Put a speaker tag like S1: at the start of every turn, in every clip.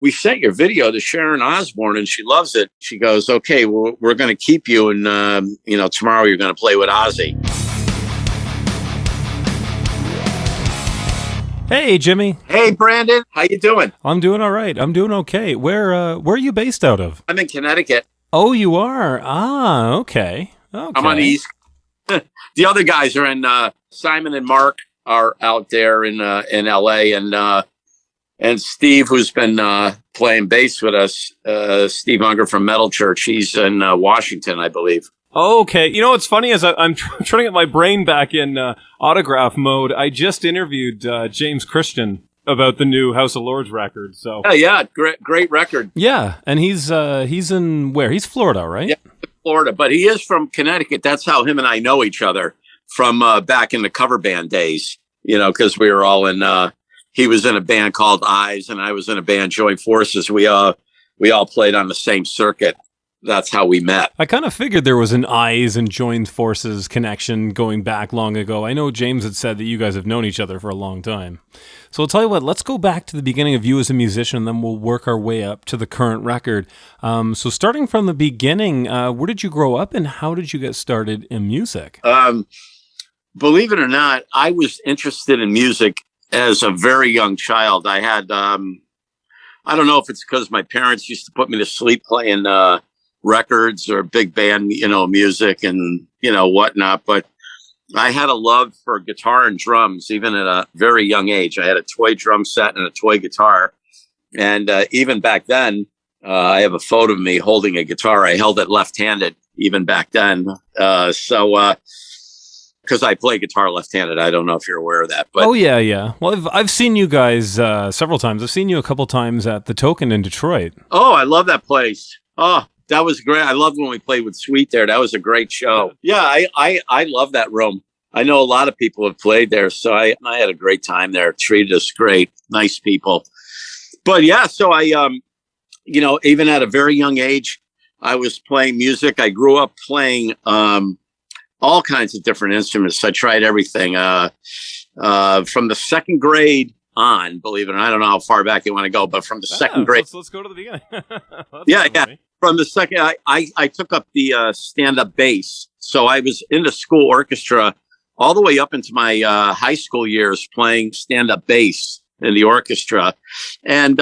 S1: we sent your video to Sharon Osbourne and she loves it. She goes, okay, well, we're going to keep you. And, tomorrow you're going to play with Ozzy.
S2: Hey, Jimmy.
S1: Hey, Brandon. How you doing?
S2: I'm doing all right. I'm doing okay. Where are you based out of?
S1: I'm in Connecticut.
S2: Oh, you are? Ah, okay.
S1: I'm on the East. The other guys are in, Simon and Mark are out there in LA, and Steve, who's been playing bass with us, Steve Unger from Metal Church, he's in Washington, I believe.
S2: Okay. You know what's funny is I'm trying to get my brain back in autograph mode. I just interviewed James Christian about the new House of Lords record. So
S1: yeah, great record.
S2: Yeah, and he's in where? He's Florida, right?
S1: Yeah, Florida, but he is from Connecticut. That's how him and I know each other from back in the cover band days. Because we were all in. He was in a band called Eyes, and I was in a band Joint Forces. We all played on the same circuit. That's how we met.
S2: I kind of figured there was an Eyes and Joined Forces connection going back long ago. I know James had said that you guys have known each other for a long time. So I'll tell you what, let's go back to the beginning of you as a musician, and then we'll work our way up to the current record. So starting from the beginning, where did you grow up and how did you get started in music?
S1: Believe it or not, I was interested in music as a very young child. I had, I don't know if it's because my parents used to put me to sleep playing records or big band, music and, whatnot. But I had a love for guitar and drums, even at a very young age. I had a toy drum set and a toy guitar. And even back then, I have a photo of me holding a guitar. I held it left-handed even back then. Because I play guitar left-handed. I don't know if you're aware of that. But
S2: oh, yeah. Well, I've seen you guys several times. I've seen you a couple times at the Token in Detroit.
S1: Oh, I love that place. Oh, that was great. I loved when we played with Sweet there. That was a great show. Yeah, I love that room. I know a lot of people have played there, so I had a great time there. Treated us great. Nice people. But yeah, so I, even at a very young age, I was playing music. I grew up playing all kinds of different instruments. I tried everything from the second grade on, believe it or not. I don't know how far back you want to go, but from the second grade.
S2: Let's go to the beginning.
S1: Yeah. From the second, I took up the stand-up bass. So I was in the school orchestra all the way up into my high school years playing stand-up bass in the orchestra. And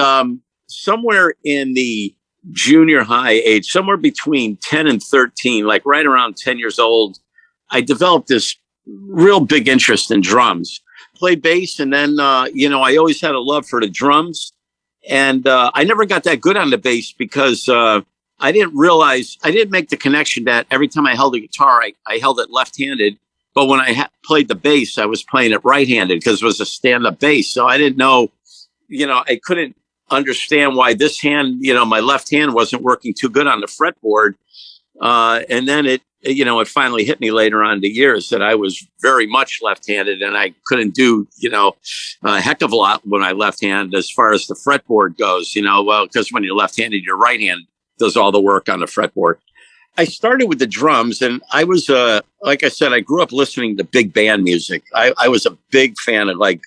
S1: somewhere in the junior high age, somewhere between 10 and 13, like right around 10 years old, I developed this real big interest in drums. Played bass, and then, I always had a love for the drums. And I never got that good on the bass because I didn't make the connection that every time I held a guitar, I held it left-handed. But when I played the bass, I was playing it right-handed because it was a stand-up bass. So I didn't know, I couldn't understand why this hand, my left hand wasn't working too good on the fretboard. And then it finally hit me later on in the years that I was very much left-handed and I couldn't do, a heck of a lot when I left-handed as far as the fretboard goes, because when you're left-handed, your right hand does all the work on the fretboard. I started with the drums and I was, like I said, I grew up listening to big band music. I was a big fan of like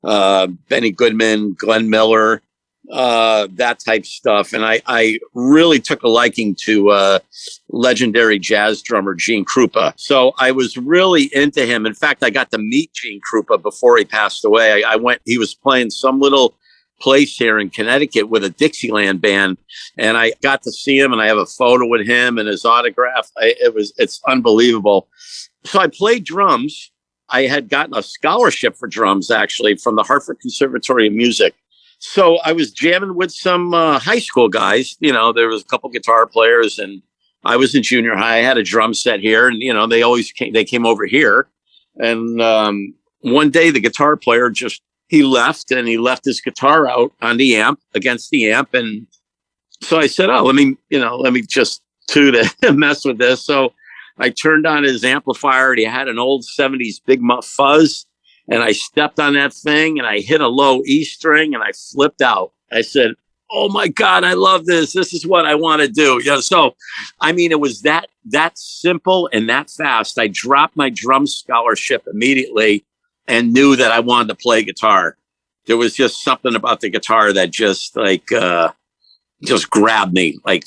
S1: Benny Goodman, Glenn Miller, that type stuff. And I really took a liking to legendary jazz drummer Gene Krupa. So I was really into him. In fact, I got to meet Gene Krupa before he passed away. He was playing some little place here in Connecticut with a Dixieland band, and I got to see him, and I have a photo with him and his autograph. It's unbelievable. So I played drums. I had gotten a scholarship for drums, actually, from the Hartford Conservatory of Music. So I was jamming with some high school guys. There was a couple guitar players, and I was in junior high. I had a drum set here, and they came over here. And one day, the guitar player he left his guitar out on the amp against the amp. And so I said, let me just mess with this. So I turned on his amplifier, and he had an old 70s Big Muff Fuzz. And I stepped on that thing and I hit a low E string and I flipped out. I said, oh my God, I love this. This is what I want to do. So, it was that simple and that fast. I dropped my drum scholarship immediately and knew that I wanted to play guitar. There was just something about the guitar that just just grabbed me like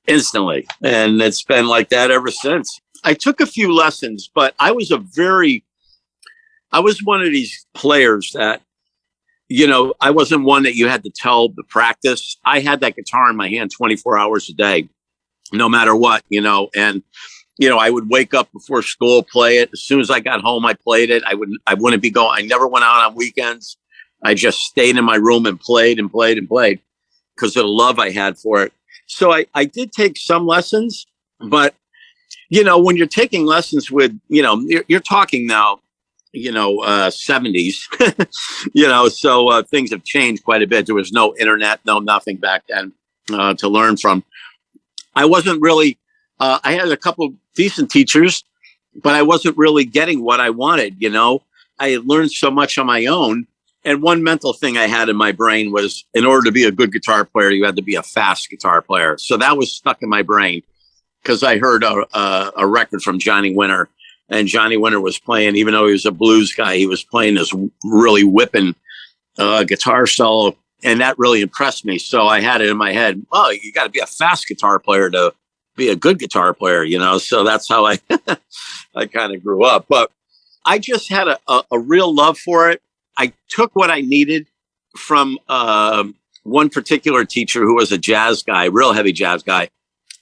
S1: instantly. And it's been like that ever since. I took a few lessons, but I was one of these players that, I wasn't one that you had to tell to practice. I had that guitar in my hand 24 hours a day, no matter what, and, I would wake up before school, play it. As soon as I got home, I played it. I wouldn't be going. I never went out on weekends. I just stayed in my room and played and played and played because of the love I had for it. So I did take some lessons, but, when you're taking lessons with, you're talking now, 70s, so things have changed quite a bit. There was no internet, no nothing back then to learn from. I wasn't really, I had a couple decent teachers, but I wasn't really getting what I wanted. I had learned so much on my own. And one mental thing I had in my brain was, in order to be a good guitar player, you had to be a fast guitar player. So that was stuck in my brain because I heard a record from Johnny Winter, and Johnny Winter was playing, even though he was a blues guy, he was playing this really whipping guitar solo, and that really impressed me. So I had it in my head, oh, you got to be a fast guitar player to be a good guitar player, So that's how I I kind of grew up. But I just had a real love for it. I took what I needed from one particular teacher who was a jazz guy, real heavy jazz guy.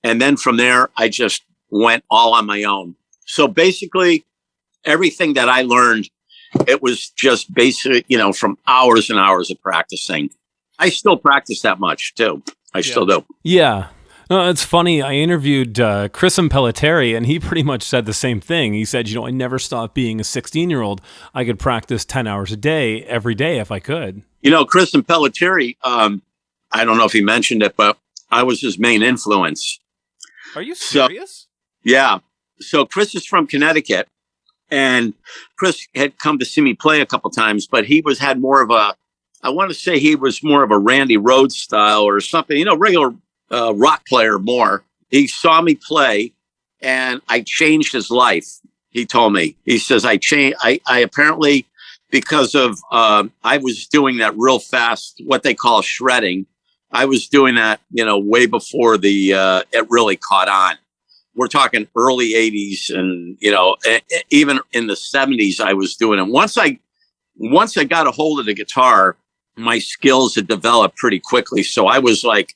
S1: And then from there, I just went all on my own. So basically, everything that I learned, it was just basically, from hours and hours of practicing. I still practice that much, too. I still do.
S2: Yeah. No, it's funny. I interviewed Chris Impellitteri, and he pretty much said the same thing. He said, I never stopped being a 16-year-old. I could practice 10 hours a day, every day if I could. Chris
S1: Impellitteri, I don't know if he mentioned it, but I was his main influence.
S2: Are you serious?
S1: So, yeah. So Chris is from Connecticut, and Chris had come to see me play a couple times, but he had more of I want to say he was more of a Randy Rhoads style or something, regular rock player more. He saw me play, and I changed his life. He told me, he says, I apparently, because of, I was doing that real fast, what they call shredding. I was doing that, way before it really caught on. We're talking early 80s and, even in the 70s, I was doing it. Once I got a hold of the guitar, my skills had developed pretty quickly. So I was like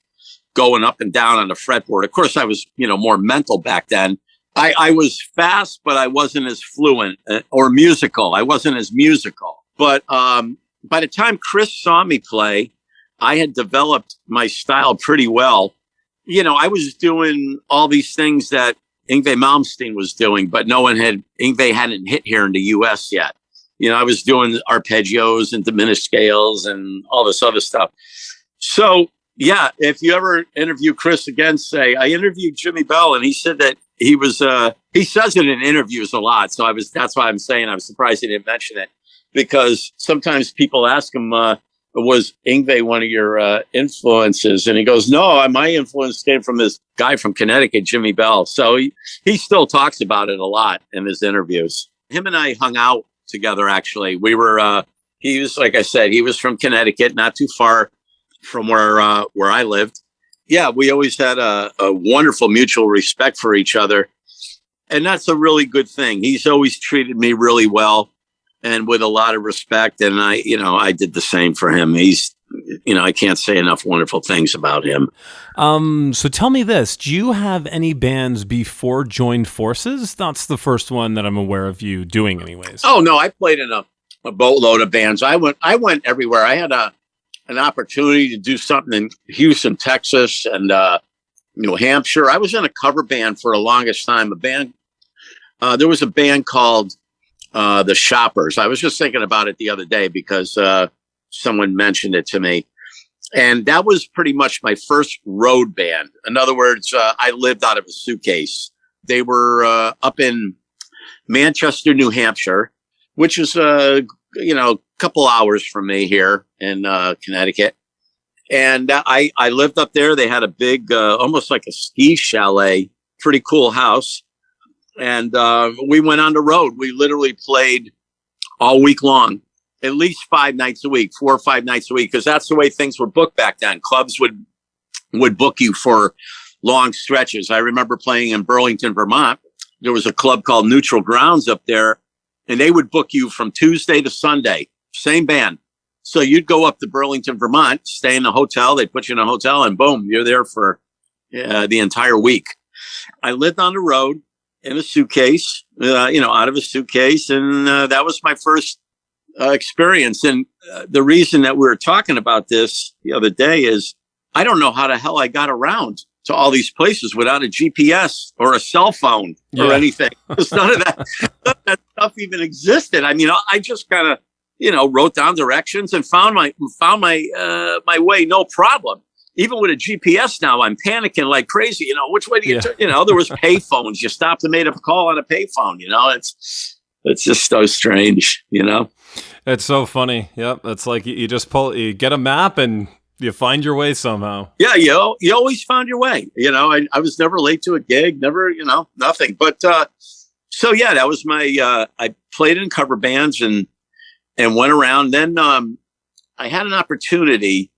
S1: going up and down on the fretboard. Of course, I was, more mental back then. I was fast, but I wasn't as fluent or musical. I wasn't as musical. But by the time Chris saw me play, I had developed my style pretty well. I was doing all these things that Yngwie Malmsteen was doing, but Yngwie hadn't hit here in the U.S. yet. I was doing arpeggios and diminished scales and all this other stuff. So, yeah, if you ever interview Chris again, say, I interviewed Jimmy Bell, and he said that he was, he says it in interviews a lot. So that's why I'm saying I'm surprised he didn't mention it, because sometimes people ask him, was Yngwie one of your influences? And he goes, no, my influence came from this guy from Connecticut, Jimmy Bell. So he still talks about it a lot in his interviews. Him and I hung out together, actually. We were, he was, like I said, he was from Connecticut, not too far from where I lived. Yeah, we always had a wonderful mutual respect for each other. And that's a really good thing. He's always treated me really well and with a lot of respect. And I did the same for him. He's, I can't say enough wonderful things about him.
S2: So tell me this, do you have any bands before Joined Forces? That's the first one that I'm aware of you doing anyways.
S1: Oh no, I played in a boatload of bands. I went everywhere. I had an opportunity to do something in Houston, Texas, and New Hampshire. I was in a cover band for the longest time. There was a band called The Shoppers. I was just thinking about it the other day because someone mentioned it to me. And that was pretty much my first road band. In other words, I lived out of a suitcase. They were up in Manchester, New Hampshire, which is a couple hours from me here in Connecticut. And I lived up there. They had a big, almost like a ski chalet, pretty cool house. And we went on the road. We literally played all week long. at least 5 nights a week, 4 or 5 nights a week, because that's the way things were booked back then. Clubs would book you for long stretches. I remember playing in Burlington, Vermont. There was a club called Neutral Grounds up there, and they would book you from Tuesday to Sunday, same band. So you'd go up to Burlington, Vermont, stay in a hotel. They put you in a hotel, and boom, you're there for the entire week. I lived on the road in a suitcase, out of a suitcase, and that was my first experience. And the reason that we were talking about this the other day is I don't know how the hell I got around to all these places without a GPS or a cell phone or anything. Because none of that stuff even existed. I mean, I just kind of, wrote down directions and found my way, no problem. Even with a GPS now, I'm panicking like crazy. Which way do you turn? There was pay phones. You stopped and made a call on a pay phone. It's just so strange.
S2: It's so funny. Yep, it's like you just you get a map and you find your way somehow.
S1: Yeah, you always found your way. I was never late to a gig, never, nothing. But so yeah, that was my. I played in cover bands and went around. Then I had an opportunity.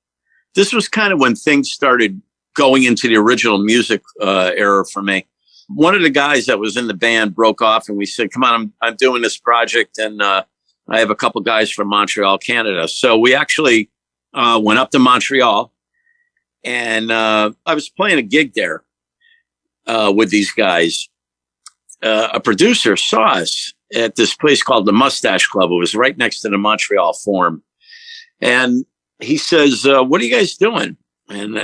S1: This was kind of when things started going into the original music era for me. One of the guys that was in the band broke off, and we said, "Come on, I'm doing this project, and I have a couple guys from Montreal, Canada." So we actually went up to Montreal, and I was playing a gig there with these guys. A producer saw us at this place called the Mustache Club. It was right next to the Montreal Forum, and he says, "What are you guys doing?" And,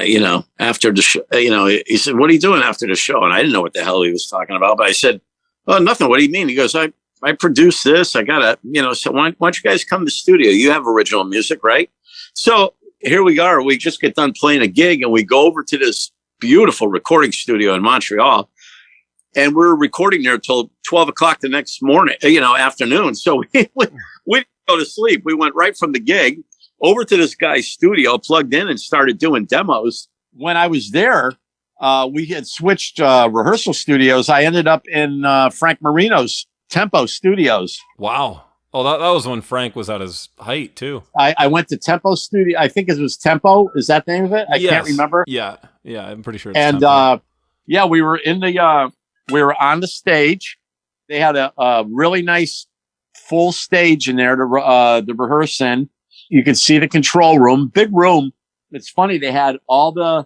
S1: after the show, he said, "What are you doing after the show?" And I didn't know what the hell he was talking about, but I said, "Oh, nothing. What do you mean?" He goes, I produced this. I got so why don't you guys come to the studio? You have original music, right? So here we are. We just get done playing a gig and we go over to this beautiful recording studio in Montreal. And we're recording there till 12 o'clock the next morning, afternoon. So we didn't go to sleep. We went right from the gig over to this guy's studio, plugged in and started doing demos. When I was there, we had switched rehearsal studios. I ended up in Frank Marino's Tempo Studios.
S2: Wow. Oh, that was when Frank was at his height, too.
S1: I went to Tempo Studio. I think it was Tempo. Is that the name of it? I can't remember.
S2: Yeah, I'm pretty sure it's Tempo.
S1: We were we were on the stage. They had a really nice full stage in there to rehearse in. You could see the control room, big room. It's funny. They had all the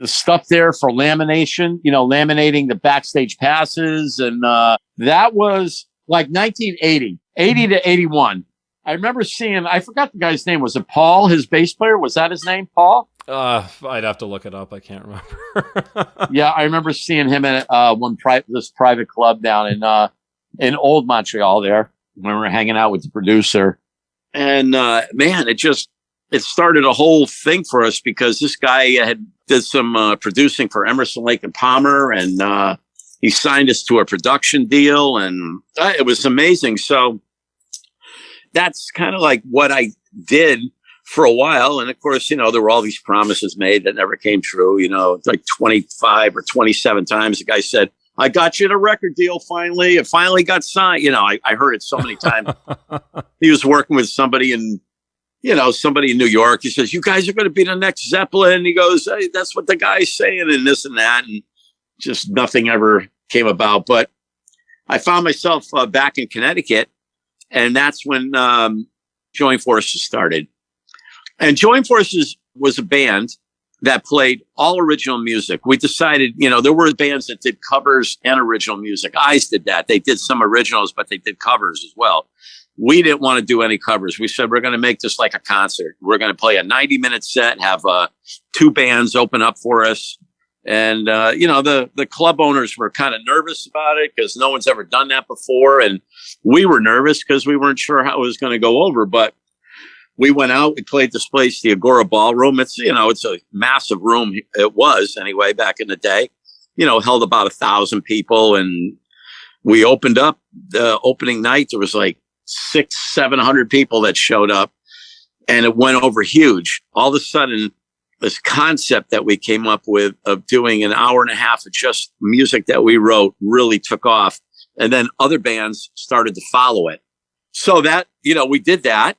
S1: stuff there for lamination, laminating the backstage passes. And that was like 1980, 80 to 81. I remember seeing, I forgot the guy's name. Was it Paul, his bass player? Was that his name, Paul?
S2: I'd have to look it up. I can't remember.
S1: Yeah, I remember seeing him at this private club down in Old Montreal there when we were hanging out with the producer. And man, it started a whole thing for us because this guy did some producing for Emerson, Lake and Palmer, and he signed us to a production deal, and it was amazing. So that's kind of like what I did for a while. And of course, there were all these promises made that never came true. Like 25 or 27 times the guy said, "I got you a record deal finally. It finally got signed." I heard it so many times. He was working with somebody in New York. He says, "You guys are going to be the next Zeppelin." He goes, "Hey, that's what the guy's saying," and this and that. And just nothing ever came about. But I found myself back in Connecticut, and that's when Join Forces started. And Join Forces was a band that played all original music. We decided, there were bands that did covers and original music. Eyes did that. They did some originals, but they did covers as well. We didn't want to do any covers. We said, we're going to make this like a concert. We're going to play a 90-minute set, have 2 bands open up for us. And, the club owners were kind of nervous about it because no one's ever done that before. And we were nervous because we weren't sure how it was going to go over. But we went out, we played this place, the Agora Ballroom. It's, it's a massive room. It was anyway, back in the day, held about 1,000 people. And we opened up the opening night. There was like 600-700 people that showed up, and it went over huge. All of a sudden, this concept that we came up with of doing an hour and a half of just music that we wrote really took off. And then other bands started to follow it. So that, we did that.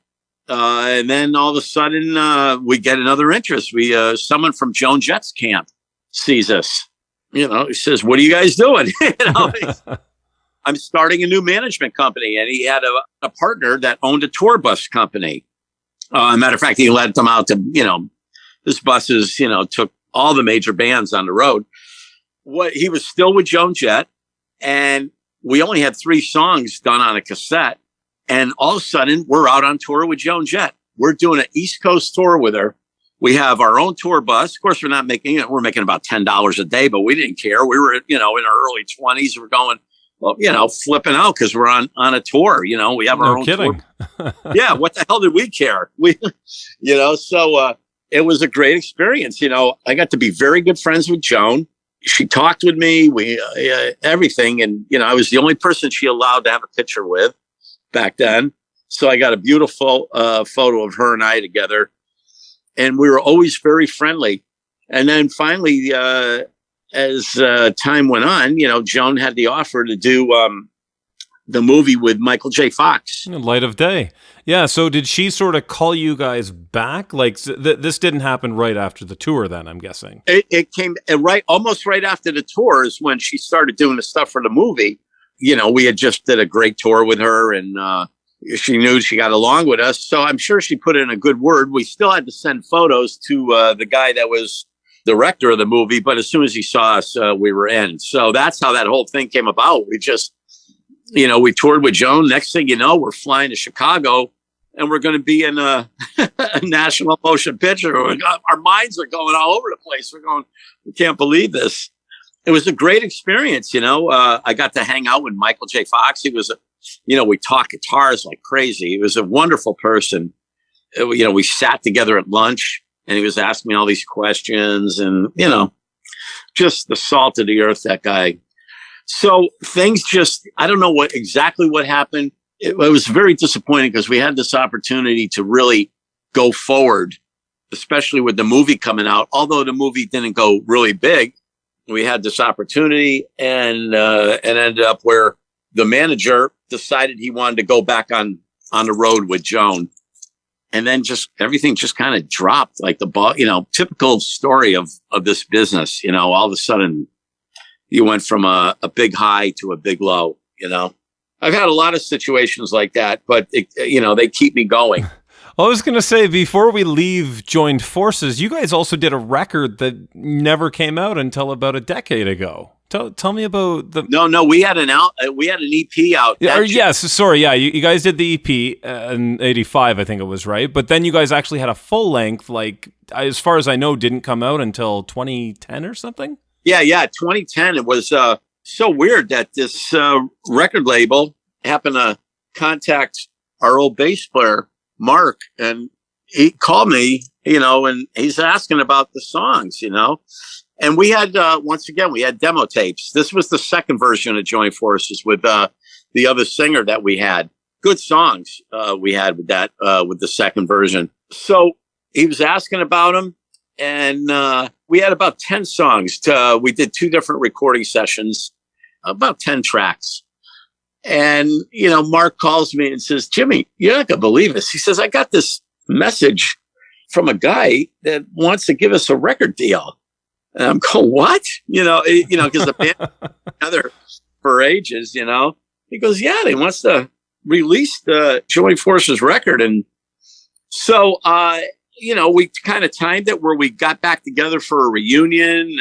S1: And then all of a sudden, we get another interest. Someone from Joan Jett's camp sees us. He says, "What are you guys doing?" I'm starting a new management company, and he had a partner that owned a tour bus company. Matter of fact, he led them out to, this buses, took all the major bands on the road. He was still with Joan Jett, and we only had 3 songs done on a cassette. And all of a sudden, we're out on tour with Joan Jett. We're doing an East Coast tour with her. We have our own tour bus. Of course, we're not making it. We're making about $10 a day, but we didn't care. We were, in our early 20s. We're going, flipping out because we're on a tour. We have our own
S2: kidding.
S1: Tour. Yeah, what the hell did we care? So it was a great experience. I got to be very good friends with Joan. She talked with me. Everything, and I was the only person she allowed to have a picture with back then. So I got a beautiful photo of her and I together, and we were always very friendly. And then finally, as time went on, Joan had the offer to do the movie with Michael J. Fox.
S2: Light of Day. Yeah, so did she sort of call you guys back? Like, this didn't happen right after the tour then, I'm guessing.
S1: It came almost right after the tour is when she started doing the stuff for the movie. We had just did a great tour with her, and she knew she got along with us. So I'm sure she put in a good word. We still had to send photos to the guy that was director of the movie, but as soon as he saw us, we were in. So that's how that whole thing came about. We just, we toured with Joan. Next thing you know, we're flying to Chicago, and we're going to be in a national motion picture. Our minds are going all over the place. We're going, we can't believe this. It was a great experience. I got to hang out with Michael J. Fox. He was, we talked guitars like crazy. He was a wonderful person. We sat together at lunch, and he was asking me all these questions, and, just the salt of the earth, that guy. So things I don't know exactly what happened. It was very disappointing because we had this opportunity to really go forward, especially with the movie coming out. Although the movie didn't go really big, we had this opportunity, and ended up where the manager decided he wanted to go back on the road with Joan. And then everything just kind of dropped like the ball, typical story of this business. All of a sudden you went from a big high to a big low. I've had a lot of situations like that, but they keep me going.
S2: I was going to say, before we leave Joined Forces, you guys also did a record that never came out until about a decade ago. Tell me about the... No, we had an EP out. You guys did the EP in 85, I think it was, right? But then you guys actually had a full length, like, as far as I know, didn't come out until 2010 or something? Yeah,
S1: 2010. It was so weird that this record label happened to contact our old bass player, Mark, and he called me, and he's asking about the songs, And we had, once again, we had demo tapes. This was the second version of Joint Forces with the other singer that we had. Good songs we had with that, with the second version. So he was asking about them, and we had about 10 songs. We did 2 different recording sessions, about 10 tracks. And, Mark calls me and says, "Jimmy, you're not going to believe this." He says, "I got this message from a guy that wants to give us a record deal." And I'm going, "What?" Because the band together for ages, He goes, "Yeah, he wants to release the Joint Forces record." And so, we kind of timed it where we got back together for a reunion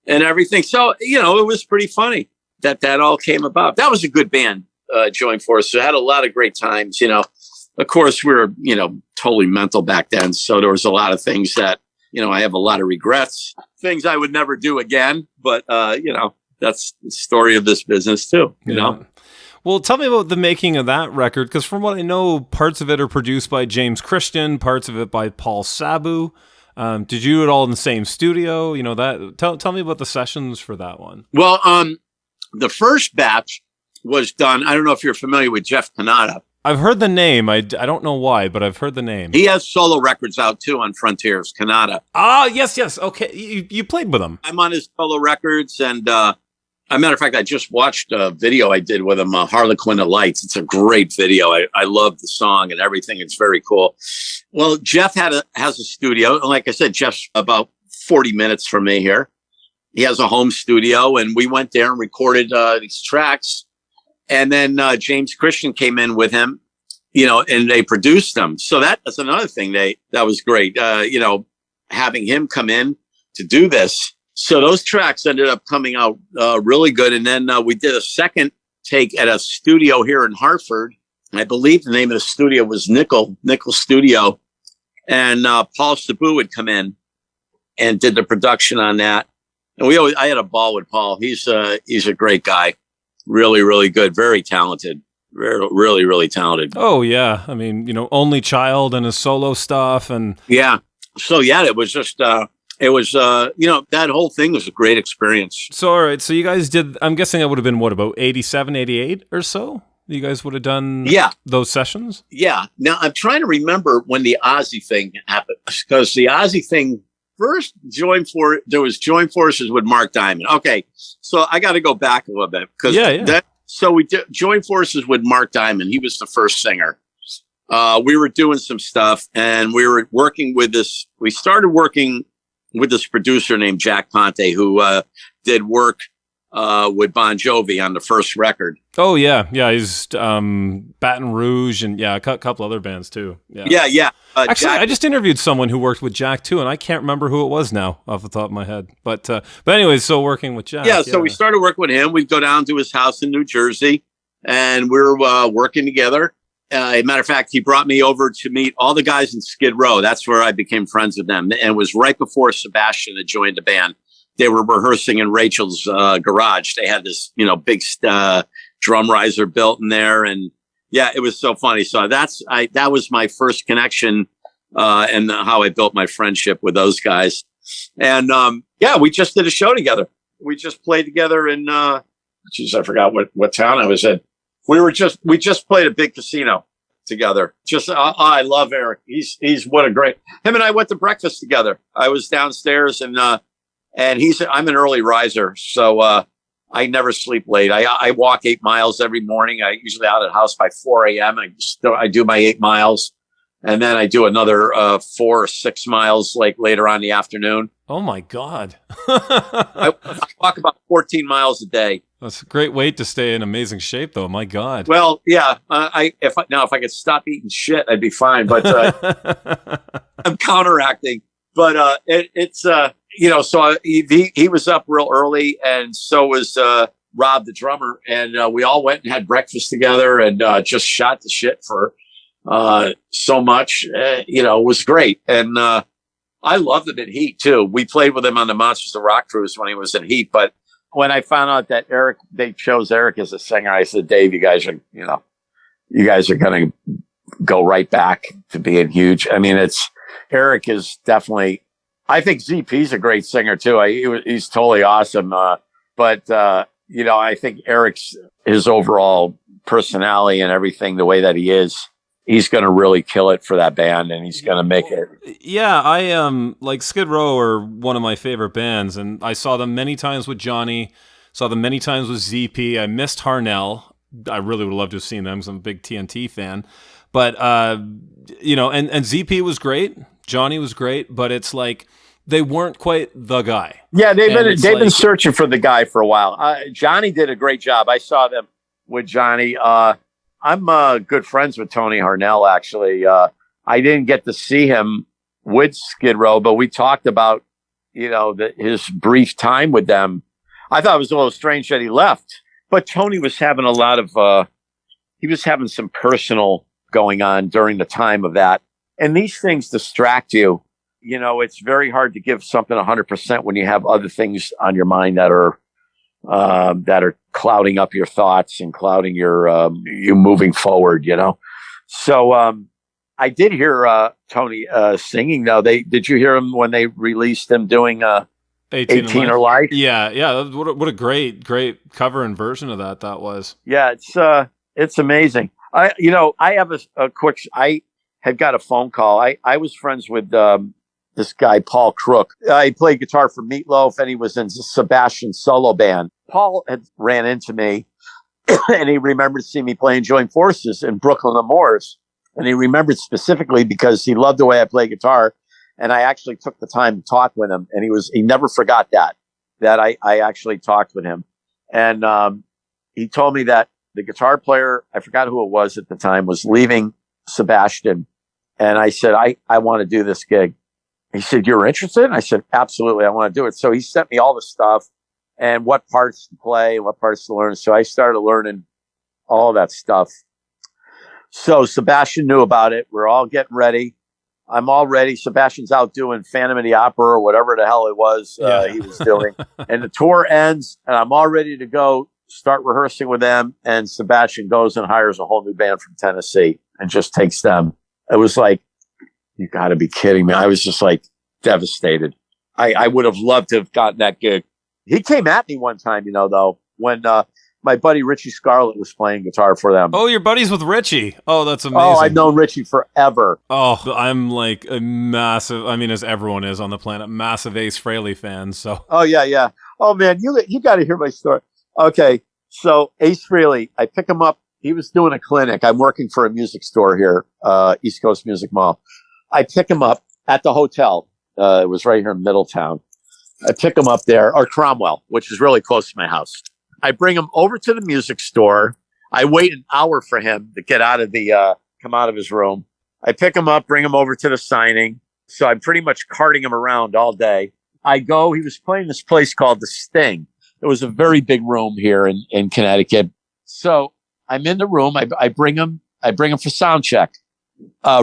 S1: and everything. So, it was pretty funny that all came about. That was a good band, Joint Forces. Had a lot of great times, Of course, we were, totally mental back then. So there was a lot of things that, I have a lot of regrets, things I would never do again. But, that's the story of this business too, you know?
S2: Well, tell me about the making of that record, because from what I know, parts of it are produced by James Christian, parts of it by Paul Sabu. Did you do it all in the same studio? Tell me about the sessions for that one.
S1: Well, the first batch was done. I don't know if you're familiar with Jeff Canada.
S2: I've heard the name. I don't know why, but I've heard the name.
S1: He has solo records out too on Frontiers, Canada.
S2: Ah, yes. Okay. You played with him.
S1: I'm on his solo records, and a matter of fact, I just watched a video I did with him, Harlequin of Lights. It's a great video. I love the song and everything. It's very cool. Well, Jeff has a studio. And like I said, Jeff's about 40 minutes from me here. He has a home studio, and we went there and recorded these tracks. And then James Christian came in with him, and they produced them. So that's another thing that was great, having him come in to do this. So those tracks ended up coming out really good. And then we did a second take at a studio here in Hartford. I believe the name of the studio was Nickel Studio. And Paul Sabu would come in and did the production on that. And I had a ball with Paul. He's a great guy. Really, really good. Very talented. Really, really talented.
S2: Oh, yeah. I mean, only child and his solo stuff. And
S1: yeah. So, yeah, it was just... that whole thing was a great experience.
S2: So, all right. So you guys did, I'm guessing that would have been about 87, 88 or so? You guys would have done those sessions?
S1: Yeah. Now, I'm trying to remember when the Ozzy thing happened, because the Ozzy thing first there was joint forces with Mark Diamond. Okay. So I got to go back a little bit. So we did joint forces with Mark Diamond. He was the first singer. We were doing some stuff, and we were working with we started working with this producer named Jack Ponte, who did work with Bon Jovi on the first record.
S2: Oh, yeah. Yeah, he's Baton Rouge and, a couple other bands, too.
S1: Yeah.
S2: Actually,
S1: Jack,
S2: I just interviewed someone who worked with Jack, too, and I can't remember who it was now off the top of my head. But anyways, so working with Jack.
S1: Yeah, so we started working with him. We'd go down to his house in New Jersey, and we were working together. As a matter of fact, he brought me over to meet all the guys in Skid Row. That's where I became friends with them. And it was right before Sebastian had joined the band. They were rehearsing in Rachel's garage. They had this, big drum riser built in there. And yeah, it was so funny. So that was my first connection and how I built my friendship with those guys. And we just did a show together. We just played together in, I forgot what town I was in. We just played a big casino together. I love Eric. He's what a great, him and I went to breakfast together. I was downstairs and I'm an early riser. So, I never sleep late. I walk 8 miles every morning. I usually out of the house by 4 a.m. I do my 8 miles, and then I do another 4 or 6 miles like later on in the afternoon.
S2: Oh my God.
S1: I walk about 14 miles a day.
S2: That's a great way to stay in amazing shape, though. My God.
S1: Well, yeah. If I could stop eating shit, I'd be fine. But I'm counteracting. But So he was up real early, and so was Rob, the drummer, and we all went and had breakfast together, and just shot the shit for so much. It was great, and I loved him in Heat too. We played with him on the Monsters of Rock cruise when he was in Heat, but when I found out that they chose Eric as a singer, I said, Dave, you guys are going to go right back to being huge. I mean, Eric is definitely, I think ZP's a great singer too. He's totally awesome. But I think his overall personality and everything, the way that he is, he's going to really kill it for that band, and he's going to make it.
S2: Yeah, I like Skid Row are one of my favorite bands, and I saw them many times with Johnny, saw them many times with ZP. I missed Harnell. I really would love to have seen them, because I'm a big TNT fan. But, and ZP was great. Johnny was great, but it's like they weren't quite the guy.
S1: Yeah, they've been searching for the guy for a while. Johnny did a great job. I saw them with Johnny. I'm good friends with Tony Harnell, actually. I didn't get to see him with Skid Row, but we talked about, his brief time with them. I thought it was a little strange that he left, but Tony was having he was having some personal going on during the time of that. And these things distract you. It's very hard to give something 100% when you have other things on your mind that are clouding up your thoughts and clouding your you moving forward, So I did hear Tony singing though. Did you hear him when they released him doing 18 or Life?
S2: Yeah. What a great cover and version of that was.
S1: Yeah, it's amazing. I have a quick. I had got a phone call. I was friends with this guy Paul Crook. He played guitar for Meatloaf, and he was in Sebastian's solo band. Paul had ran into me and he remembered seeing me playing Joint Forces in Brooklyn and Moores. And he remembered specifically because he loved the way I play guitar. And I actually took the time to talk with him. And he never forgot that I actually talked with him. And he told me that the guitar player, I forgot who it was at the time, was leaving Sebastian. And I said, I want to do this gig. He said, you're interested? And I said, absolutely, I want to do it. So he sent me all the stuff and what parts to play, what parts to learn. So I started learning all that stuff. So Sebastian knew about it. We're all getting ready. I'm all ready. Sebastian's out doing Phantom of the Opera or whatever the hell it was he was doing. And the tour ends, and I'm all ready to go start rehearsing with them. And Sebastian goes and hires a whole new band from Tennessee and just takes them. It was like, you got to be kidding me. I was just like devastated. I would have loved to have gotten that gig. He came at me one time, though, when my buddy Richie Scarlett was playing guitar for them.
S2: Oh, you're buddies with Richie. Oh, that's amazing.
S1: Oh, I've known Richie forever.
S2: Oh, I'm like a massive, as everyone is on the planet, massive Ace Frehley fan. So.
S1: Oh, yeah. Oh, man, you got to hear my story. Okay, so Ace Frehley, I pick him up. He was doing a clinic. I'm working for a music store here, East Coast Music Mall. I pick him up at the hotel. It was right here in Middletown. I pick him up there, or Cromwell, which is really close to my house. I bring him over to the music store. I wait an hour for him to get out of come out of his room. I pick him up, bring him over to the signing. So I'm pretty much carting him around all day. He was playing this place called The Sting. It was a very big room here in Connecticut. So I'm in the room. I bring him for sound check.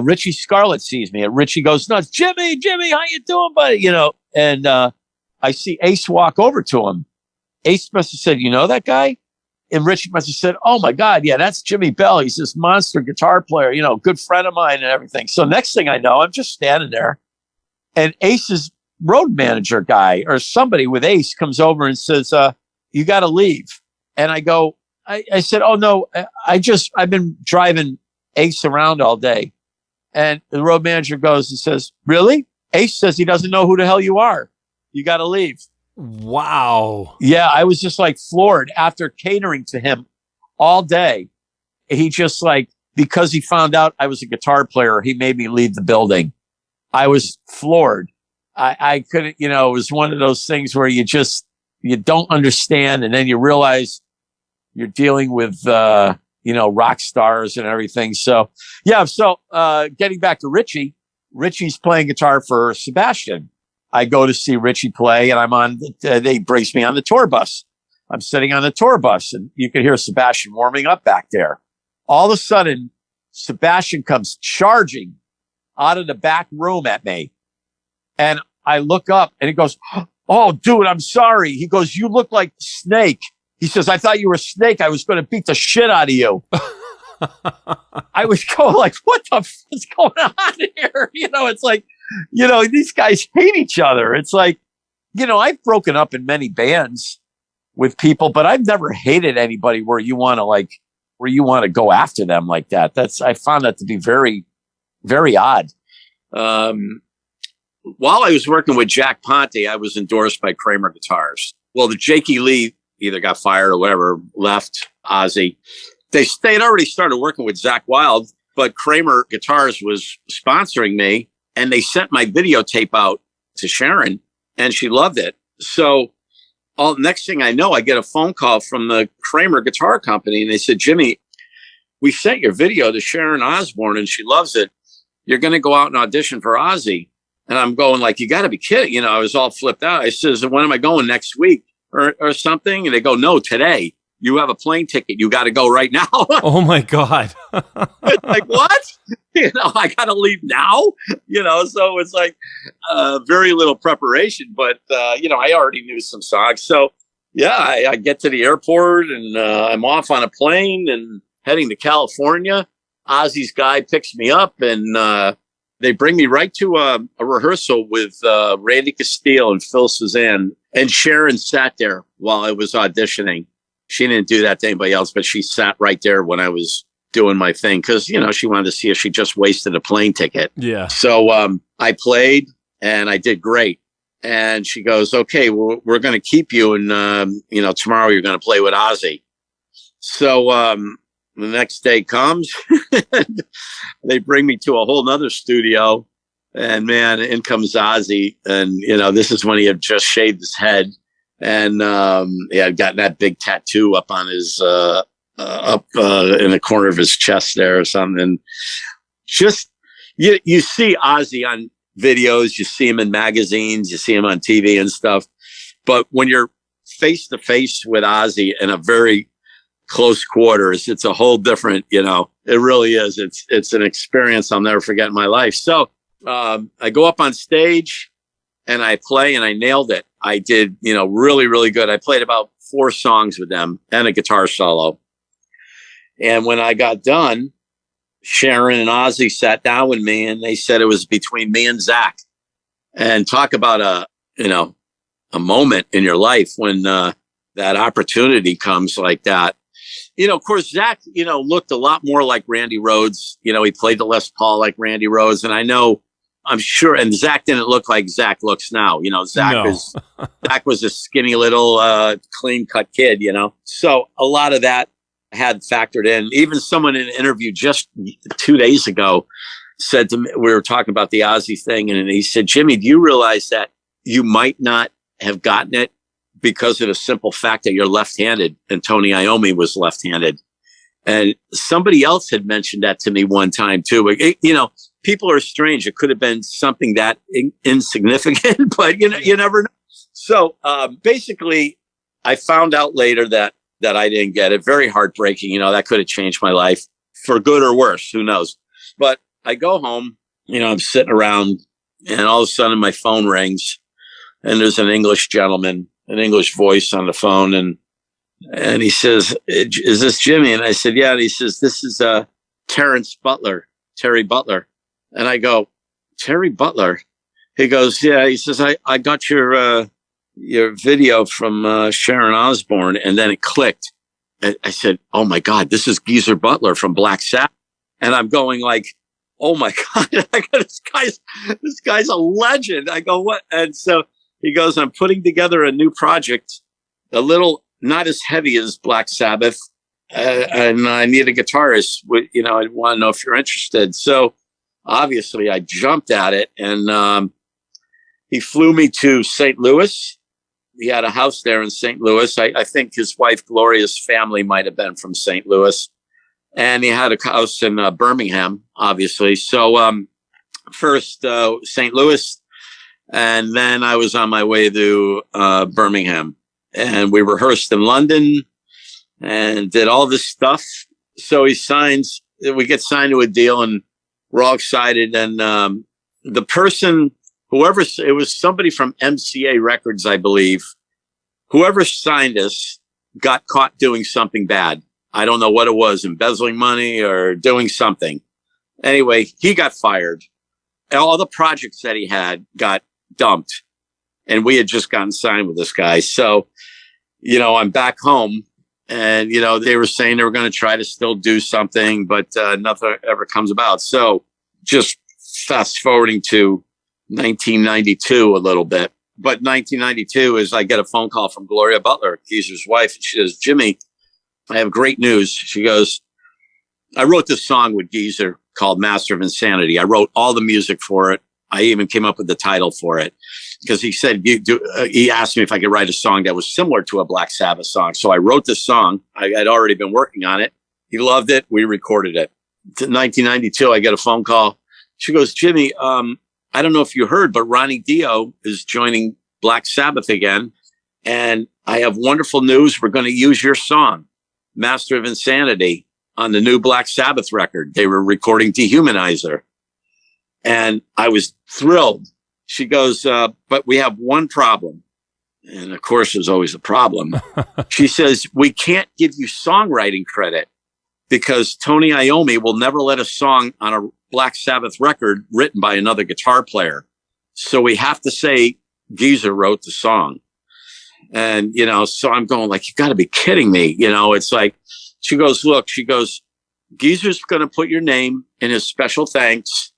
S1: Richie Scarlett sees me and Richie goes nuts. Jimmy, how you doing, buddy? And I see Ace walk over to him. Ace must have said, you know that guy? And Richie must have said, oh my God, yeah, that's Jimmy Bell. He's this monster guitar player, good friend of mine and everything. So next thing I know, I'm just standing there and Ace's road manager guy or somebody with Ace comes over and says, you got to leave. And I go, I said, oh no, I've been driving Ace around all day. And the road manager goes and says, really? Ace says he doesn't know who the hell you are. You got to leave.
S2: Wow.
S1: Yeah, I was just like floored after catering to him all day. He just because he found out I was a guitar player, he made me leave the building. I was floored. I couldn't, it was one of those things where you don't understand. And then you realize you're dealing with, rock stars and everything. So, yeah. So, getting back to Richie's playing guitar for Sebastian. I go to see Richie play and they brings me on the tour bus. I'm sitting on the tour bus and you can hear Sebastian warming up back there. All of a sudden, Sebastian comes charging out of the back room at me. And I look up and he goes, oh, dude, I'm sorry. He goes, you look like Snake. He says, I thought you were Snake. I was going to beat the shit out of you. I was going like, what the f is going on here? It's like, these guys hate each other. It's like, I've broken up in many bands with people, but I've never hated anybody where you want to go after them like that. I found that to be very, very odd. While I was working with Jack Ponte, I was endorsed by Kramer Guitars. Well, the Jakey Lee either got fired or whatever, left Ozzy. They had already started working with Zakk Wylde, but Kramer Guitars was sponsoring me. And they sent my videotape out to Sharon, and she loved it. So, next thing I know, I get a phone call from the Kramer Guitar Company, and they said, Jimmy, we sent your video to Sharon Osbourne, and she loves it. You're going to go out and audition for Ozzy. And I'm going like, you got to be kidding. I was all flipped out. I says, when am I going, next week or something? And they go, no, today. You have a plane ticket. You got to go right now.
S2: Oh, my God.
S1: It's like, what? I got to leave now? So it's like very little preparation. But, I already knew some songs. So, yeah, I get to the airport and I'm off on a plane and heading to California. Ozzy's guy picks me up and they bring me right to a rehearsal with Randy Castile and Phil Suzanne. And Sharon sat there while I was auditioning. She didn't do that to anybody else, but she sat right there when I was doing my thing because, she wanted to see if she just wasted a plane ticket.
S2: Yeah.
S1: So I played and I did great. And she goes, okay, well, we're going to keep you. And, tomorrow you're going to play with Ozzy. So the next day comes, they bring me to a whole nother studio. And man, in comes Ozzy. And, this is when he had just shaved his head. And he had gotten that big tattoo up on his, up in the corner of his chest there or something. And just, you see Ozzy on videos, you see him in magazines, you see him on TV and stuff. But when you're face to face with Ozzy in a very close quarters, it's a whole different, it really is. It's an experience I'll never forget in my life. So I go up on stage and I play and I nailed it. I did, really, really good. I played about 4 songs with them and a guitar solo. And when I got done, Sharon and Ozzy sat down with me and they said it was between me and Zakk. And talk about a moment in your life when that opportunity comes like that. Of course, Zakk, looked a lot more like Randy Rhoads. He played the Les Paul like Randy Rhoads. And I'm sure, and Zakk didn't look like Zakk looks now. Zakk was a skinny little clean cut kid, So a lot of that had factored in. Even someone in an interview just 2 days ago said to me, we were talking about the Ozzy thing, and he said, Jimmy, do you realize that you might not have gotten it because of the simple fact that you're left-handed and Tony Iommi was left-handed? And somebody else had mentioned that to me one time too. People are strange. It could have been something that insignificant, but you never know. So basically, I found out later that I didn't get it. Very heartbreaking. That could have changed my life for good or worse. Who knows? But I go home, I'm sitting around and all of a sudden my phone rings and there's an English gentleman, an English voice on the phone. And he says, is this Jimmy? And I said, yeah. And he says, this is Terry Butler. And I go, Terry Butler? He goes, yeah. He says, I got your video from Sharon Osbourne, and then it clicked. I said, oh my God, this is Geezer Butler from Black Sabbath. And I'm going like, oh my God, this guy's a legend. I go, what? And so he goes, I'm putting together a new project, a little, not as heavy as Black Sabbath. And I need a guitarist. I want to know if you're interested. So obviously I jumped at it, and he flew me to St. Louis. He had a house there in St. Louis. I think his wife Gloria's family might have been from St. Louis. And he had a house in Birmingham, obviously. So first St. Louis, and then I was on my way to Birmingham. And we rehearsed in London and did all this stuff. So we get signed to a deal, and we're all excited. And the person... it was somebody from MCA Records, I believe. Whoever signed us got caught doing something bad. I don't know what it was, embezzling money or doing something. Anyway, he got fired. All the projects that he had got dumped. And we had just gotten signed with this guy. So, I'm back home, and, they were saying they were going to try to still do something, but nothing ever comes about. So just fast forwarding to 1992 a little bit. But 1992 is I get a phone call from Gloria Butler, Geezer's wife. And she says, Jimmy, I have great news. She goes, I wrote this song with Geezer called Master of Insanity. I wrote all the music for it. I even came up with the title for it because he said, he asked me if I could write a song that was similar to a Black Sabbath song. So I wrote this song. I had already been working on it. He loved it. We recorded it. In 1992, I get a phone call. She goes, Jimmy, I don't know if you heard, but Ronnie Dio is joining Black Sabbath again. And I have wonderful news. We're going to use your song, Master of Insanity, on the new Black Sabbath record. They were recording Dehumanizer. And I was thrilled. She goes, but we have one problem. And of course, there's always a problem. She says, we can't give you songwriting credit because Tony Iommi will never let a song on a Black Sabbath record written by another guitar player. So we have to say Geezer wrote the song. And, so I'm going like, you got to be kidding me. It's like, she goes, Geezer's going to put your name in his special thanks,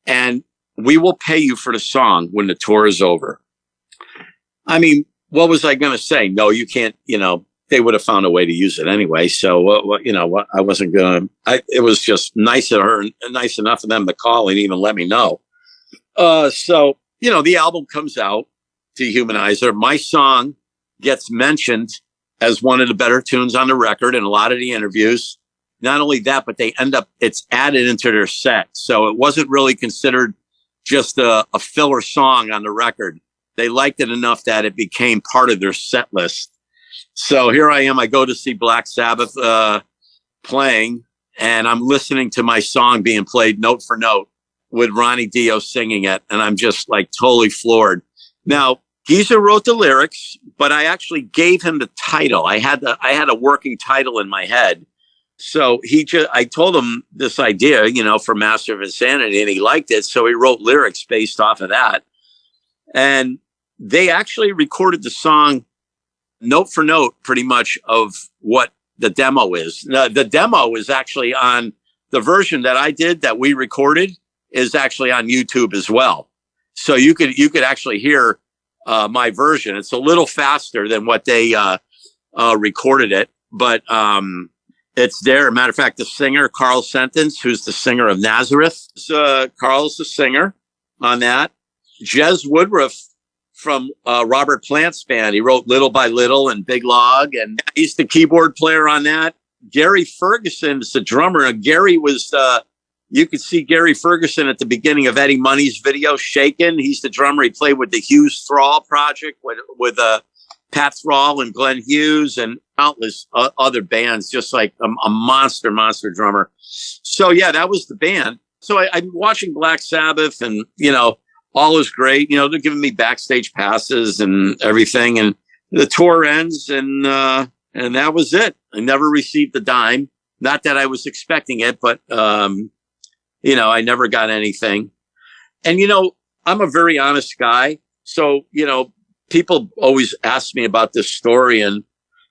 S1: and we will pay you for the song when the tour is over. I mean, what was I going to say? No, you can't, they would have found a way to use it anyway. So, I wasn't going to, it was just nice of her and nice enough of them to call and even let me know. So, the album comes out, Dehumanizer. My song gets mentioned as one of the better tunes on the record in a lot of the interviews. Not only that, but it's added into their set. So it wasn't really considered just a filler song on the record. They liked it enough that it became part of their set list. So here I am. I go to see Black Sabbath playing, and I'm listening to my song being played note for note with Ronnie Dio singing it. And I'm just like totally floored. Now, Geezer wrote the lyrics, but I actually gave him the title. I had a working title in my head. So I told him this idea, for Master of Insanity, and he liked it. So he wrote lyrics based off of that. And they actually recorded the song note for note, pretty much of what the demo is. The demo is actually on the version that I did that we recorded is actually on YouTube as well. So you could actually hear my version. It's a little faster than what they recorded it, but it's there. Matter of fact, the singer, Carl Sentence, who's the singer of Nazareth, Carl's the singer on that. Jez Woodruff from Robert Plant's band. He wrote Little by Little and Big Log, and he's the keyboard player on that. Gary Ferguson is the drummer. And Gary was, you could see Gary Ferguson at the beginning of Eddie Money's video, Shaken. He's the drummer. He played with the Hughes Thrall project with Pat Thrall and Glenn Hughes and countless other bands, just like a monster drummer. So yeah, that was the band. So I'm watching Black Sabbath and, all is great. They're giving me backstage passes and everything. And the tour ends and that was it. I never received a dime. Not that I was expecting it, but, I never got anything. And, I'm a very honest guy. So, people always ask me about this story, and,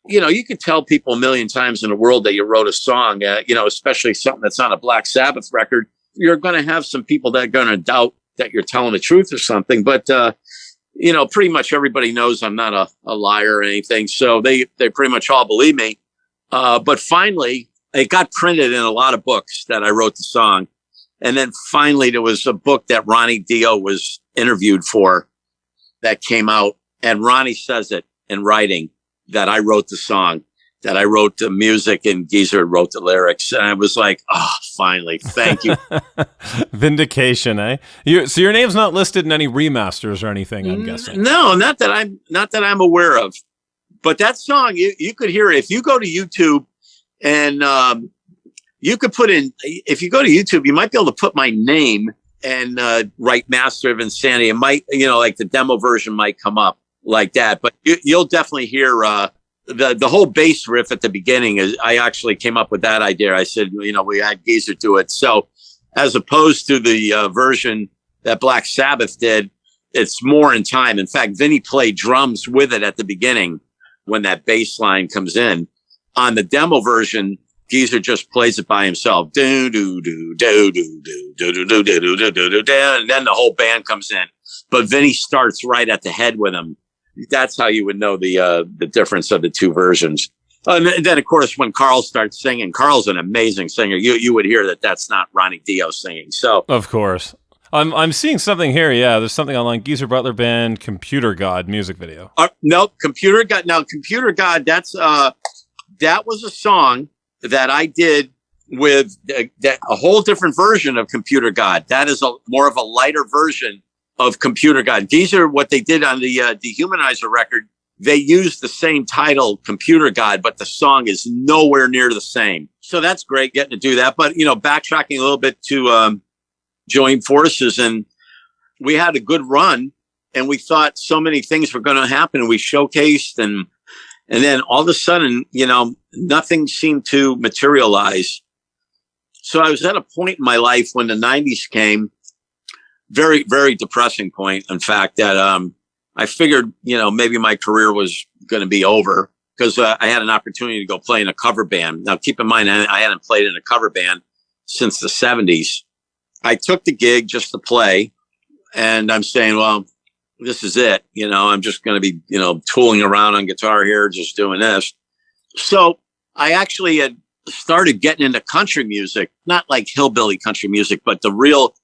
S1: you can tell people a million times in the world that you wrote a song, especially something that's on a Black Sabbath record. You're going to have some people that are going to doubt that you're telling the truth or something. But, pretty much everybody knows I'm not a liar or anything. So they pretty much all believe me. But finally, it got printed in a lot of books that I wrote the song. And then finally, there was a book that Ronnie Dio was interviewed for that came out. And Ronnie says it in writing that I wrote the song, that I wrote the music and Geezer wrote the lyrics. And I was like, oh, finally, thank you.
S2: Vindication, eh? So your name's not listed in any remasters or anything, I'm guessing.
S1: No, not that I'm aware of. But that song, you could hear it. If you go to YouTube and you could put in, if you go to YouTube, you might be able to put my name and write Master of Insanity. It might, like the demo version might come up like that. But you'll definitely hear the whole bass riff at the beginning. I actually came up with that idea. I said, we had Geezer do it. So as opposed to the version that Black Sabbath did, it's more in time. In fact, Vinny played drums with it at the beginning when that bass line comes in. On the demo version, Geezer just plays it by himself. Do do do do do do do do do do do do do, and then the whole band comes in. But Vinny starts right at the head with him. That's how you would know the difference of the two versions. And then, of course, when Carl starts singing, Carl's an amazing singer. You would hear that that's not Ronnie Dio singing. So
S2: of course, I'm seeing something here. Yeah, there's something online. Geezer Butler Band, Computer God music video.
S1: No, Computer God. Now, Computer God. That was a song that I did with a whole different version of Computer God. That is more of a lighter version of Computer God. Geezer, what they did on the Dehumanizer record, they used the same title, Computer God, but the song is nowhere near the same. So that's great getting to do that. But, backtracking a little bit to join forces, and we had a good run, and we thought so many things were going to happen. We showcased, and then all of a sudden, nothing seemed to materialize. So I was at a point in my life when the 90s came, very, very depressing point. In fact, that I figured, maybe my career was going to be over because I had an opportunity to go play in a cover band. Now, keep in mind, I hadn't played in a cover band since the 70s. I took the gig just to play, and I'm saying, well, this is it. I'm just going to be, tooling around on guitar here, just doing this. So I actually had started getting into country music, not like hillbilly country music, but the real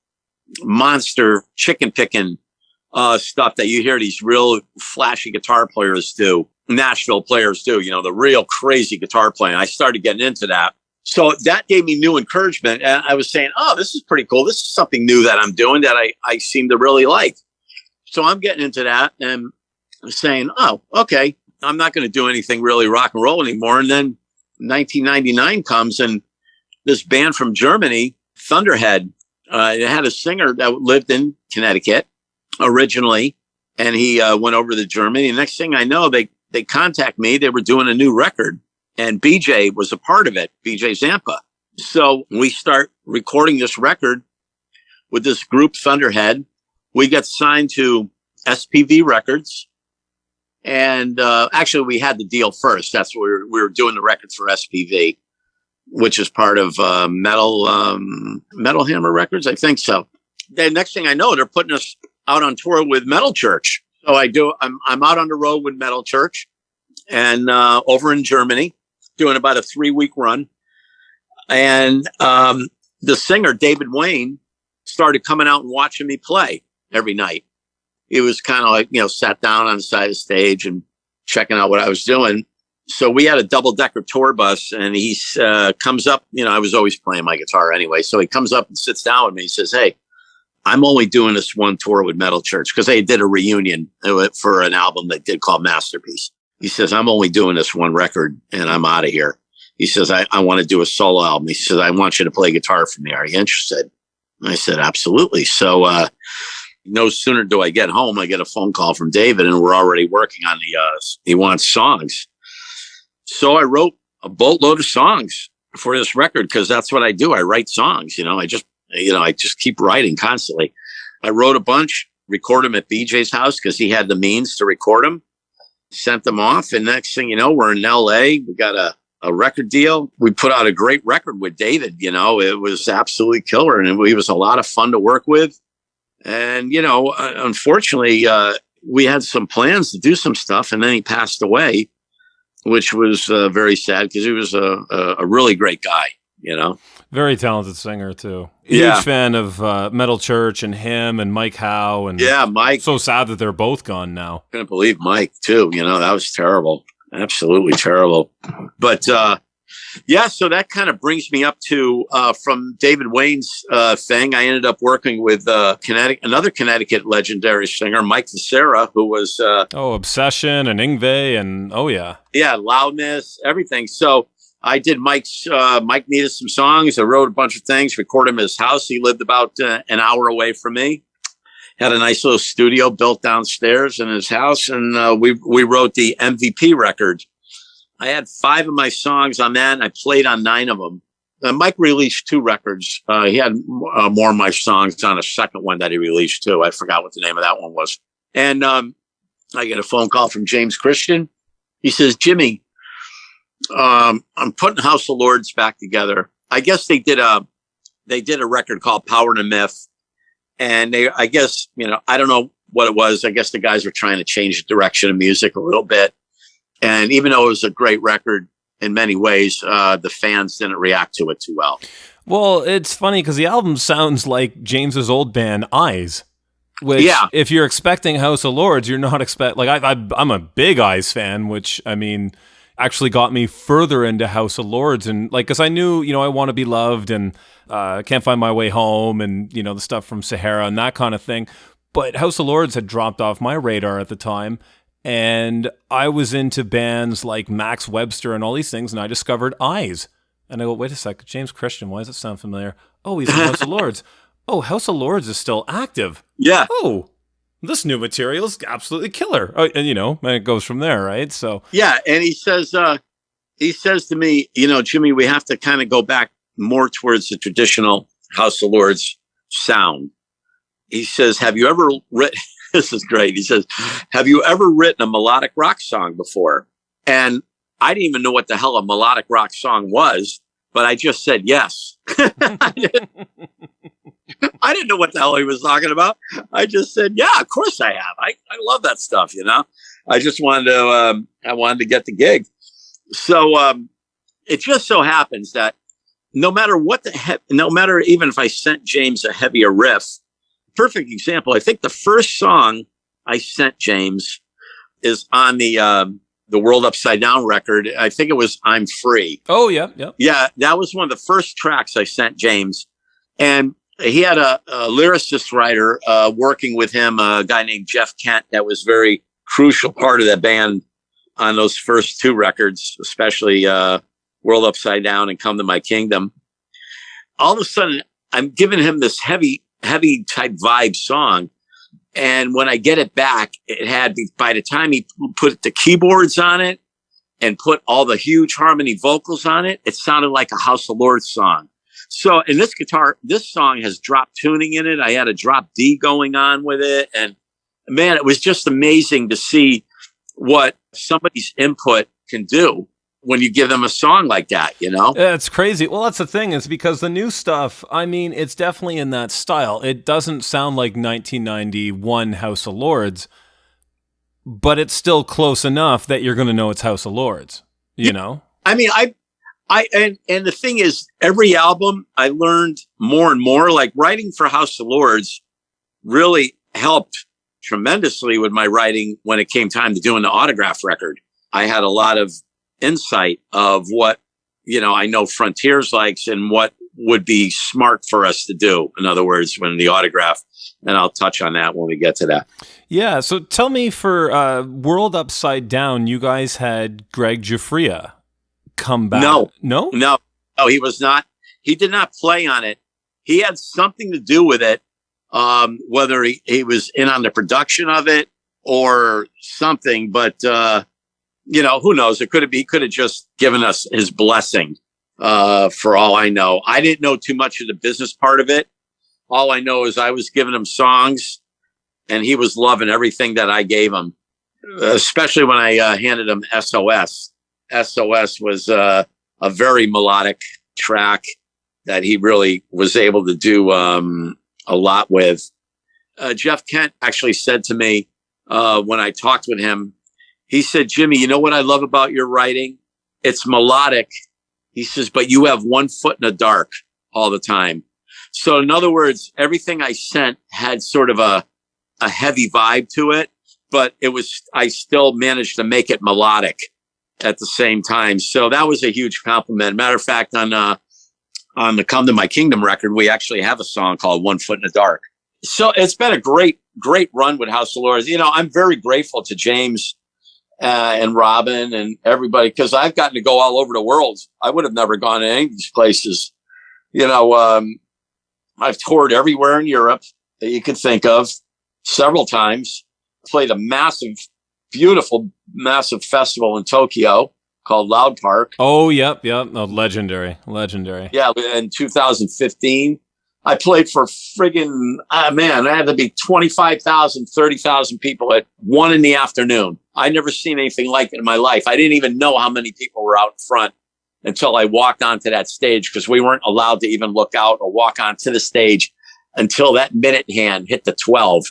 S1: monster chicken picking stuff that you hear these real flashy guitar players do, Nashville players do, the real crazy guitar playing. I started getting into that. So that gave me new encouragement. And I was saying, oh, this is pretty cool. This is something new that I'm doing that I seem to really like. So I'm getting into that and saying, oh, okay, I'm not going to do anything really rock and roll anymore. And then 1999 comes and this band from Germany, Thunderhead, it had a singer that lived in Connecticut originally, and he went over to Germany. And next thing I know, they contact me. They were doing a new record, and BJ was a part of it, BJ Zampa. So we start recording this record with this group, Thunderhead. We got signed to SPV Records. And actually, we had the deal first. That's where we were doing the records for SPV, which is part of Metal Hammer Records, I think so. The next thing I know, they're putting us out on tour with Metal Church. So I'm out on the road with Metal Church, and over in Germany, doing about a 3-week run. And the singer David Wayne started coming out and watching me play every night. He was kind of like, sat down on the side of the stage and checking out what I was doing. So we had a double-decker tour bus, and he comes up. I was always playing my guitar anyway. So he comes up and sits down with me. He says, hey, I'm only doing this one tour with Metal Church because they did a reunion for an album they did called Masterpiece. He says, I'm only doing this one record, and I'm out of here. He says, I want to do a solo album. He says, I want you to play guitar for me. Are you interested? And I said, absolutely. So no sooner do I get home, I get a phone call from David, and we're already working on he wants songs. So I wrote a boatload of songs for this record because that's what I do. I write songs. I just keep writing constantly. I wrote a bunch, record them at BJ's house because he had the means to record them, sent them off. And next thing you know, we're in LA. We got a record deal. We put out a great record with David. It was absolutely killer. And he was a lot of fun to work with. And, unfortunately, we had some plans to do some stuff, and then he passed away, which was very sad because he was a really great guy,
S2: Very talented singer, too.
S1: Yeah.
S2: Huge fan of Metal Church and him and Mike Howe. And
S1: yeah, Mike.
S2: So sad that they're both gone now.
S1: Couldn't believe Mike, too. That was terrible. Absolutely terrible. But, so that kind of brings me up to from David Wayne's thing. I ended up working with another Connecticut legendary singer, Mike Teixeira, who was
S2: Obsession and Yngwie and
S1: Loudness, everything. So I did Mike needed some songs. I wrote a bunch of things, recorded him at his house. He lived about an hour away from me. Had a nice little studio built downstairs in his house, and we wrote the MVP record. I had 5 of my songs on that, and I played on 9 of them. Mike released 2 records. He had more of my songs on a second one that he released too. I forgot what the name of that one was. And I get a phone call from James Christian. He says, Jimmy, I'm putting House of Lords back together. I guess they did a record called Power to Myth. And I guess, I don't know what it was. I guess the guys were trying to change the direction of music a little bit. And even though it was a great record in many ways, the fans didn't react to it too well.
S2: Well, it's funny because the album sounds like James's old band, Eyes. Which, if you're expecting House of Lords, you're not I'm a big Eyes fan, which, actually got me further into House of Lords. And, because I knew, I Want to Be Loved and Can't Find My Way Home and, the stuff from Sahara and that kind of thing. But House of Lords had dropped off my radar at the time. And I was into bands like Max Webster and all these things, and I discovered Eyes. And I go, wait a second, James Christian, why does it sound familiar? Oh, he's in House of Lords. Oh, House of Lords is still active.
S1: Yeah.
S2: Oh, this new material is absolutely killer. Oh, and and it goes from there, right? So
S1: yeah, and he says to me, Jimmy, we have to kind of go back more towards the traditional House of Lords sound. He says, have you ever written? This is great. He says, have you ever written a melodic rock song before? And I didn't even know what the hell a melodic rock song was, but I just said yes. I didn't know what the hell he was talking about. I just said, yeah, of course I have. I love that stuff, I just wanted to get the gig. So it just so happens that no matter no matter even if I sent James a heavier riff, perfect example. I think the first song I sent James is on the World Upside Down record. I think it was I'm Free.
S2: Oh, yeah.
S1: Yeah, that was one of the first tracks I sent James. And he had a lyricist writer working with him, a guy named Jeff Kent, that was very crucial part of that band on those first two records, especially World Upside Down and Come to My Kingdom. All of a sudden, I'm giving him this heavy type vibe song. And when I get it back, it had, by the time he put the keyboards on it and put all the huge harmony vocals on it, it sounded like a House of Lords song. So in this song has drop tuning in it. I had a drop D going on with it. And man, it was just amazing to see what somebody's input can do when you give them a song like that,
S2: Yeah, it's crazy. Well, that's the thing, is because the new stuff, I mean, it's definitely in that style. It doesn't sound like 1991 House of Lords, but it's still close enough that you're going to know it's House of Lords, know?
S1: I mean, and the thing is, every album I learned more and more. Like writing for House of Lords really helped tremendously with my writing when it came time to doing the Autograph record. I had a lot of insight of what, I know Frontiers likes and what would be smart for us to do. In other words, when the Autograph, and I'll touch on that when we get to that.
S2: Yeah. So tell me, for World Upside Down, you guys had Greg Giuffria come back. No, he was not. He did not play on it. He had something to do with it. Whether he was in on the production of it or something, but, who knows? He could have just given us his blessing, for all I know. I didn't know too much of the business part of it. All I know is I was giving him songs and he was loving everything that I gave him, especially when I handed him SOS. SOS was a very melodic track that he really was able to do a lot with. Jeff Kent actually said to me when I talked with him, he said, Jimmy, you know what I love about your writing? It's melodic. He says, but you have one foot in the dark all the time. So in other words, everything I sent had sort of a heavy vibe to it, but I still managed to make it melodic at the same time. So that was a huge compliment. Matter of fact, on the Come to My Kingdom record, we actually have a song called One Foot in the Dark. So it's been a great run with House of Lords. I'm very grateful to James and Robin and everybody, because I've gotten to go all over the world. I would have never gone to any of these places. I've toured everywhere in Europe that you could think of several times. Played a beautiful, massive festival in Tokyo called Loud Park. Oh, yep. Oh, legendary.
S1: Yeah, in 2015. I played for friggin', I had to be 25,000, 30,000 people at 1 p.m. I never seen anything like it in my life. I didn't even know how many people were out in front until I walked onto that stage, because we weren't allowed to even look out or walk onto the stage until that minute hand hit the 12.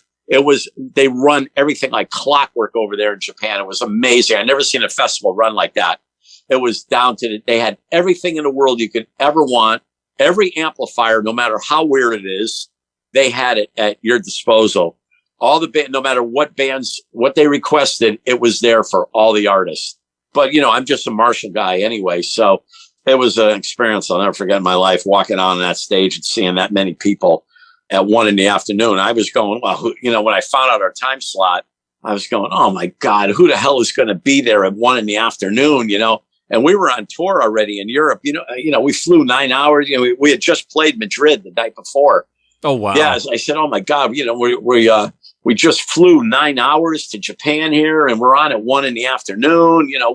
S1: They run everything like clockwork over there in Japan. It was amazing. I never seen a festival run like that. It was down to they had everything in the world you could ever want. Every amplifier, no matter how weird it is, they had it at your disposal. All the no matter what bands, what they requested, it was there for all the artists. But, I'm just a Marshall guy anyway. So it was an experience I'll never forget in my life, walking on that stage and seeing that many people at 1 p.m. I was going, well, when I found out our time slot, I was going, oh my God, who the hell is going to be there at 1 p.m? And we were on tour already in Europe. We flew 9 hours. We had just played Madrid the night before.
S2: Oh, wow.
S1: Yeah. I said, oh my God, we just flew 9 hours to Japan here and we're on at 1 p.m.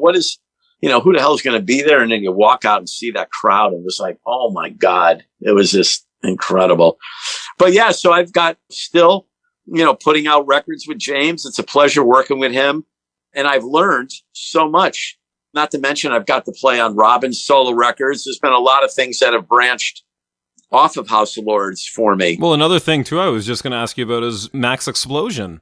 S1: What is, who the hell is going to be there? And then you walk out and see that crowd. It was like, oh my God, it was just incredible. But yeah, so I've got still, putting out records with James. It's a pleasure working with him. And I've learned so much. Not to mention, I've got to play on Robin's solo records. There's been a lot of things that have branched off of House of Lords for me.
S2: Well, another thing too, I was just going to ask you about is Maxx Eplosion,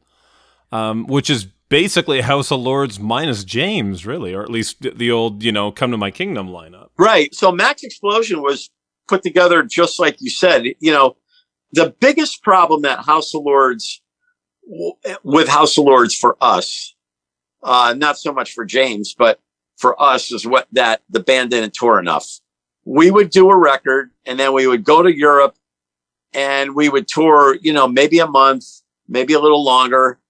S2: which is basically House of Lords minus James, really, or at least the old, Come to My Kingdom lineup.
S1: Right. So Maxx Eplosion was put together just like you said. The biggest problem that with House of Lords for us, not so much for James, but for us, is that the band didn't tour enough. We would do a record and then we would go to Europe and we would tour, maybe a month, maybe a little longer.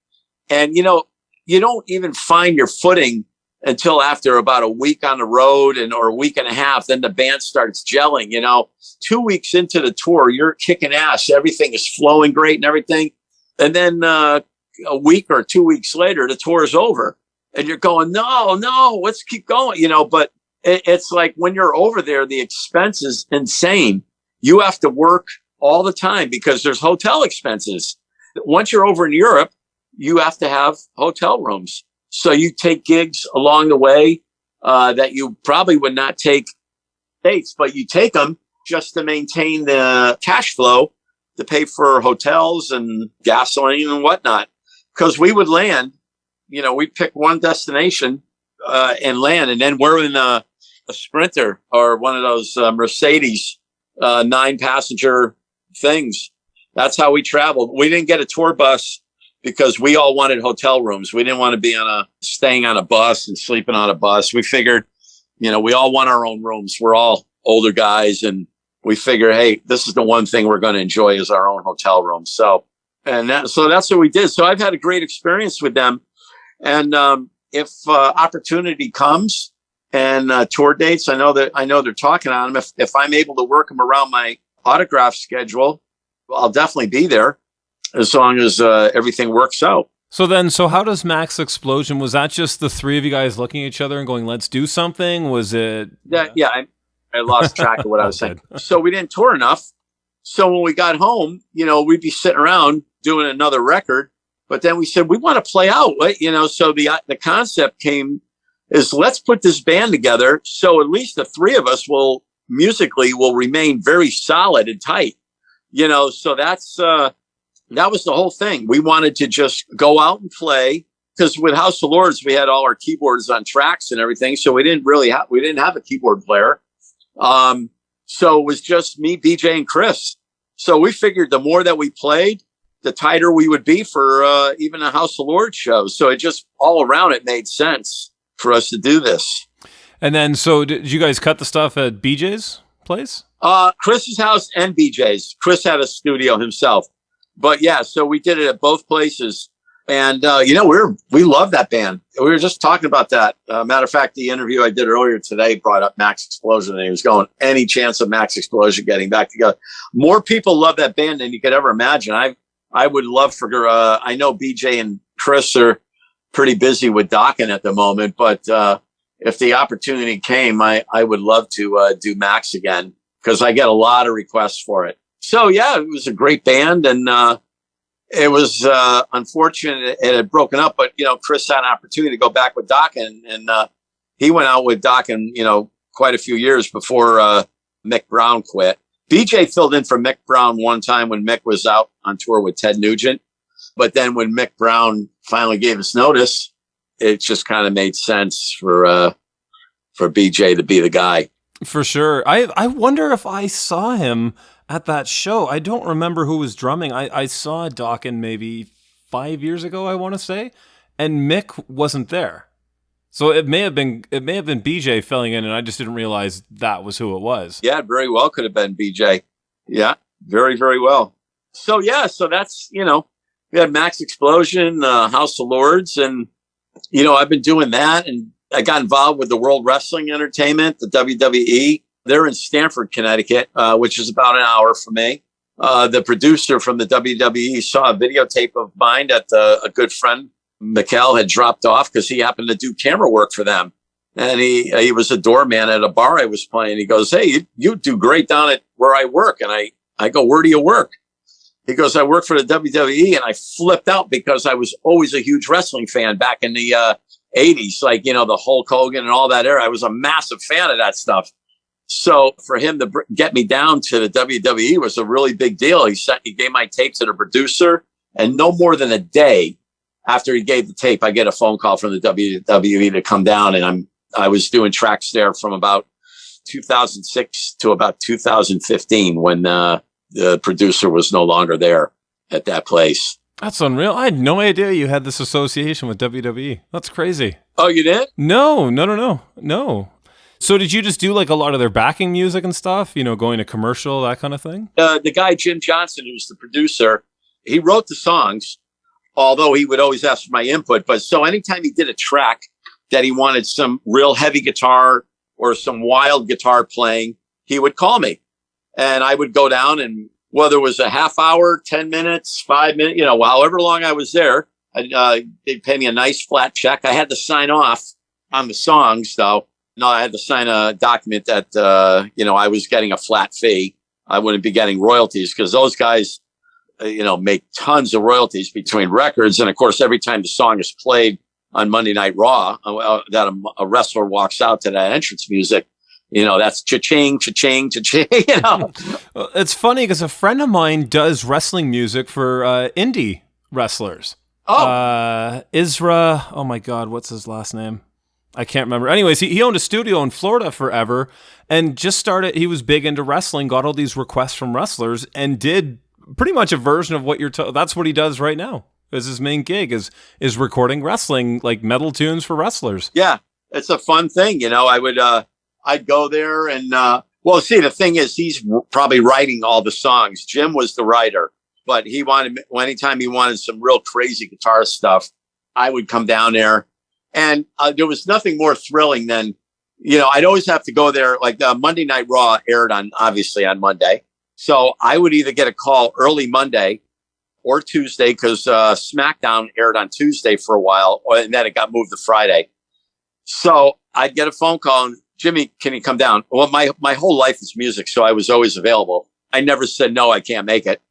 S1: And, you don't even find your footing until after about a week on the road or a week and a half. Then the band starts gelling, 2 weeks into the tour, you're kicking ass. Everything is flowing great and everything. And then a week or 2 weeks later, the tour is over and you're going, no, let's keep going, but it's like when you're over there, the expense is insane. You have to work all the time because there's hotel expenses. Once you're over in Europe, you have to have hotel rooms. So you take gigs along the way that you probably would not take States, but you take them just to maintain the cash flow to pay for hotels and gasoline and whatnot. Because we would land, we'd pick one destination and land, and then we're in a Sprinter or one of those Mercedes 9-passenger things. That's how we traveled. We didn't get a tour bus because we all wanted hotel rooms. We didn't want to be staying on a bus and sleeping on a bus. We figured, we all want our own rooms. We're all older guys, and we figure, hey, this is the one thing we're going to enjoy is our own hotel room. So that's what we did. So I've had a great experience with them. And if opportunity comes and tour dates, I know they're talking on them. If I'm able to work them around my autograph schedule, I'll definitely be there as long as everything works out.
S2: So how does Maxx Eplosion, was that just the three of you guys looking at each other and going, let's do something? Was it?
S1: Yeah, I lost track of what I was saying. So we didn't tour enough. So when we got home, we'd be sitting around doing another record, but then we said, we want to play out, so the concept came is let's put this band together. So at least the three of us will remain very solid and tight, so that was the whole thing. We wanted to just go out and play because with House of Lords, we had all our keyboards on tracks and everything. So we didn't have a keyboard player. So it was just me, BJ, and Chris. So we figured the more that we played, the tighter we would be for even a House of Lords show. So it just all around it made sense for us to do this.
S2: And then, so did you guys cut the stuff at BJ's place?
S1: Chris's house and BJ's. Chris had a studio himself. But yeah, so we did it at both places. And, we love that band. We were just talking about that. Matter of fact, the interview I did earlier today brought up Maxx Eplosion, and he was going, any chance of Maxx Eplosion getting back together? More people love that band than you could ever imagine. I would love for, I know BJ and Chris are pretty busy with Dokken at the moment, but if the opportunity came, I would love to do Maxx again because I get a lot of requests for it. So yeah, it was a great band, and it was unfortunate it had broken up, but Chris had an opportunity to go back with Dokken, and he went out with Dokken, quite a few years before Mick Brown quit. BJ filled in for Mick Brown one time when Mick was out on tour with Ted Nugent, but then when Mick Brown finally gave us notice, it just kind of made sense for BJ to be the guy.
S2: For sure. I wonder if I saw him at that show. I don't remember who was drumming. I saw Dokken maybe 5 years ago, I want to say, and Mick wasn't there. So it may have been BJ filling in, and I just didn't realize that was who it was.
S1: Yeah, it very well could have been BJ. Yeah, very, very well. So yeah, so that's, we had Maxx Eplosion, House of Lords, and, I've been doing that, and I got involved with the World Wrestling Entertainment, the WWE. They're in Stamford, Connecticut, which is about an hour from me. The producer from the WWE saw a videotape of mine that a good friend, Mikkel, had dropped off because he happened to do camera work for them. And he was a doorman at a bar I was playing. He goes, hey, you do great down at where I work. And I go, where do you work? He goes, I work for the WWE. And I flipped out because I was always a huge wrestling fan back in the 80s, like, the Hulk Hogan and all that era. I was a massive fan of that stuff. So for him to get me down to the WWE was a really big deal. He gave my tape to the producer, and no more than a day after he gave the tape, I get a phone call from the WWE to come down, and I was doing tracks there from about 2006 to about 2015 when the producer was no longer there at that place.
S2: That's unreal. I had no idea you had this association with WWE. That's crazy.
S1: Oh, you did?
S2: No. So did you just do like a lot of their backing music and stuff, going to commercial, that kind of thing?
S1: The guy, Jim Johnson, who's the producer, he wrote the songs, although he would always ask for my input. But so anytime he did a track that he wanted some real heavy guitar or some wild guitar playing, he would call me. And I would go down, and whether it was a half hour, 10 minutes, 5 minutes, however long I was there, they'd pay me a nice flat check. I had to sign off on the songs, though. No, I had to sign a document that, I was getting a flat fee. I wouldn't be getting royalties because those guys, make tons of royalties between records. And of course, every time the song is played on Monday Night Raw, that a wrestler walks out to that entrance music, that's cha-ching, cha-ching, cha-ching,
S2: It's funny because a friend of mine does wrestling music for indie wrestlers.
S1: Oh.
S2: Isra, oh my God, what's his last name? I can't remember. Anyways, he owned a studio in Florida forever and just started, he was big into wrestling, got all these requests from wrestlers and did pretty much a version of what that's what he does right now. Is his main gig is recording wrestling, like metal tunes for wrestlers.
S1: Yeah, it's a fun thing. I'd go there and, the thing is, he's probably writing all the songs. Jim was the writer, but anytime he wanted some real crazy guitar stuff, I would come down there. And there was nothing more thrilling than, I'd always have to go there. Like Monday Night Raw aired obviously on Monday. So I would either get a call early Monday or Tuesday because Smackdown aired on Tuesday for a while, and then it got moved to Friday. So I'd get a phone call and, Jimmy, can you come down? Well, my whole life is music, so I was always available. I never said, no, I can't make it.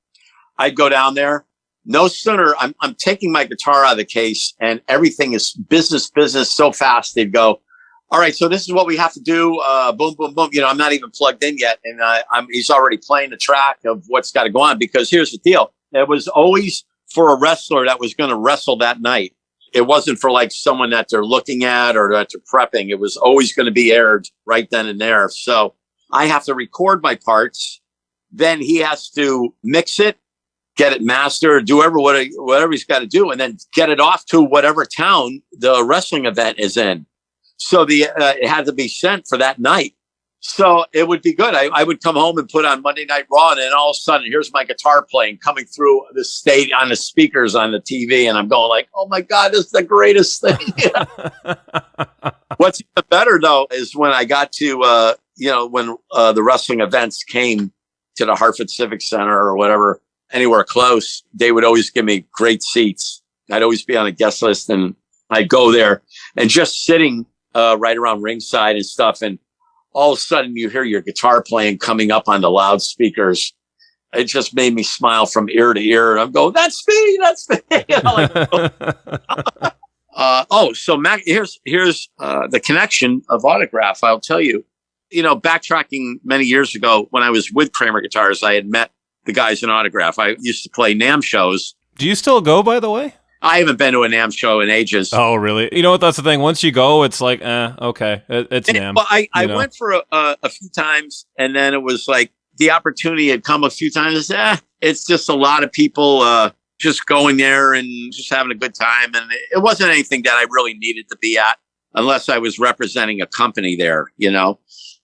S1: I'd go down there. No sooner I'm taking my guitar out of the case and everything is business so fast. They'd go, all right, so this is what we have to do. Boom, boom, boom. I'm not even plugged in yet. And he's already playing the track of what's got to go on, because here's the deal. It was always for a wrestler that was going to wrestle that night. It wasn't for like someone that they're looking at or that they're prepping. It was always going to be aired right then and there. So I have to record my parts. Then he has to mix it, get it mastered, do whatever he's got to do, and then get it off to whatever town the wrestling event is in. So it had to be sent for that night. So it would be good. I would come home and put on Monday Night Raw, and then all of a sudden, here's my guitar playing, coming through the stage on the speakers on the TV, and I'm going like, oh my God, this is the greatest thing. What's even better, though, is when I got to, when the wrestling events came to the Hartford Civic Center or whatever, anywhere close, they would always give me great seats. I'd always be on a guest list, and I'd go there and just sitting right around ringside and stuff. And all of a sudden you hear your guitar playing coming up on the loudspeakers. It just made me smile from ear to ear. And I'm going, that's me. So Mac, here's the connection of Autograph. I'll tell you, backtracking many years ago when I was with Kramer Guitars, I had met the guys in Autograph. I used to play NAMM shows.
S2: Do you still go, by the way?
S1: I haven't been to a NAMM show in ages.
S2: Oh, really? You know what? That's the thing. Once you go, it's like, okay, it's NAMM.
S1: Well, I went for a few times, and then it was like the opportunity had come a few times. It's just a lot of people just going there and just having a good time. And it wasn't anything that I really needed to be at unless I was representing a company there,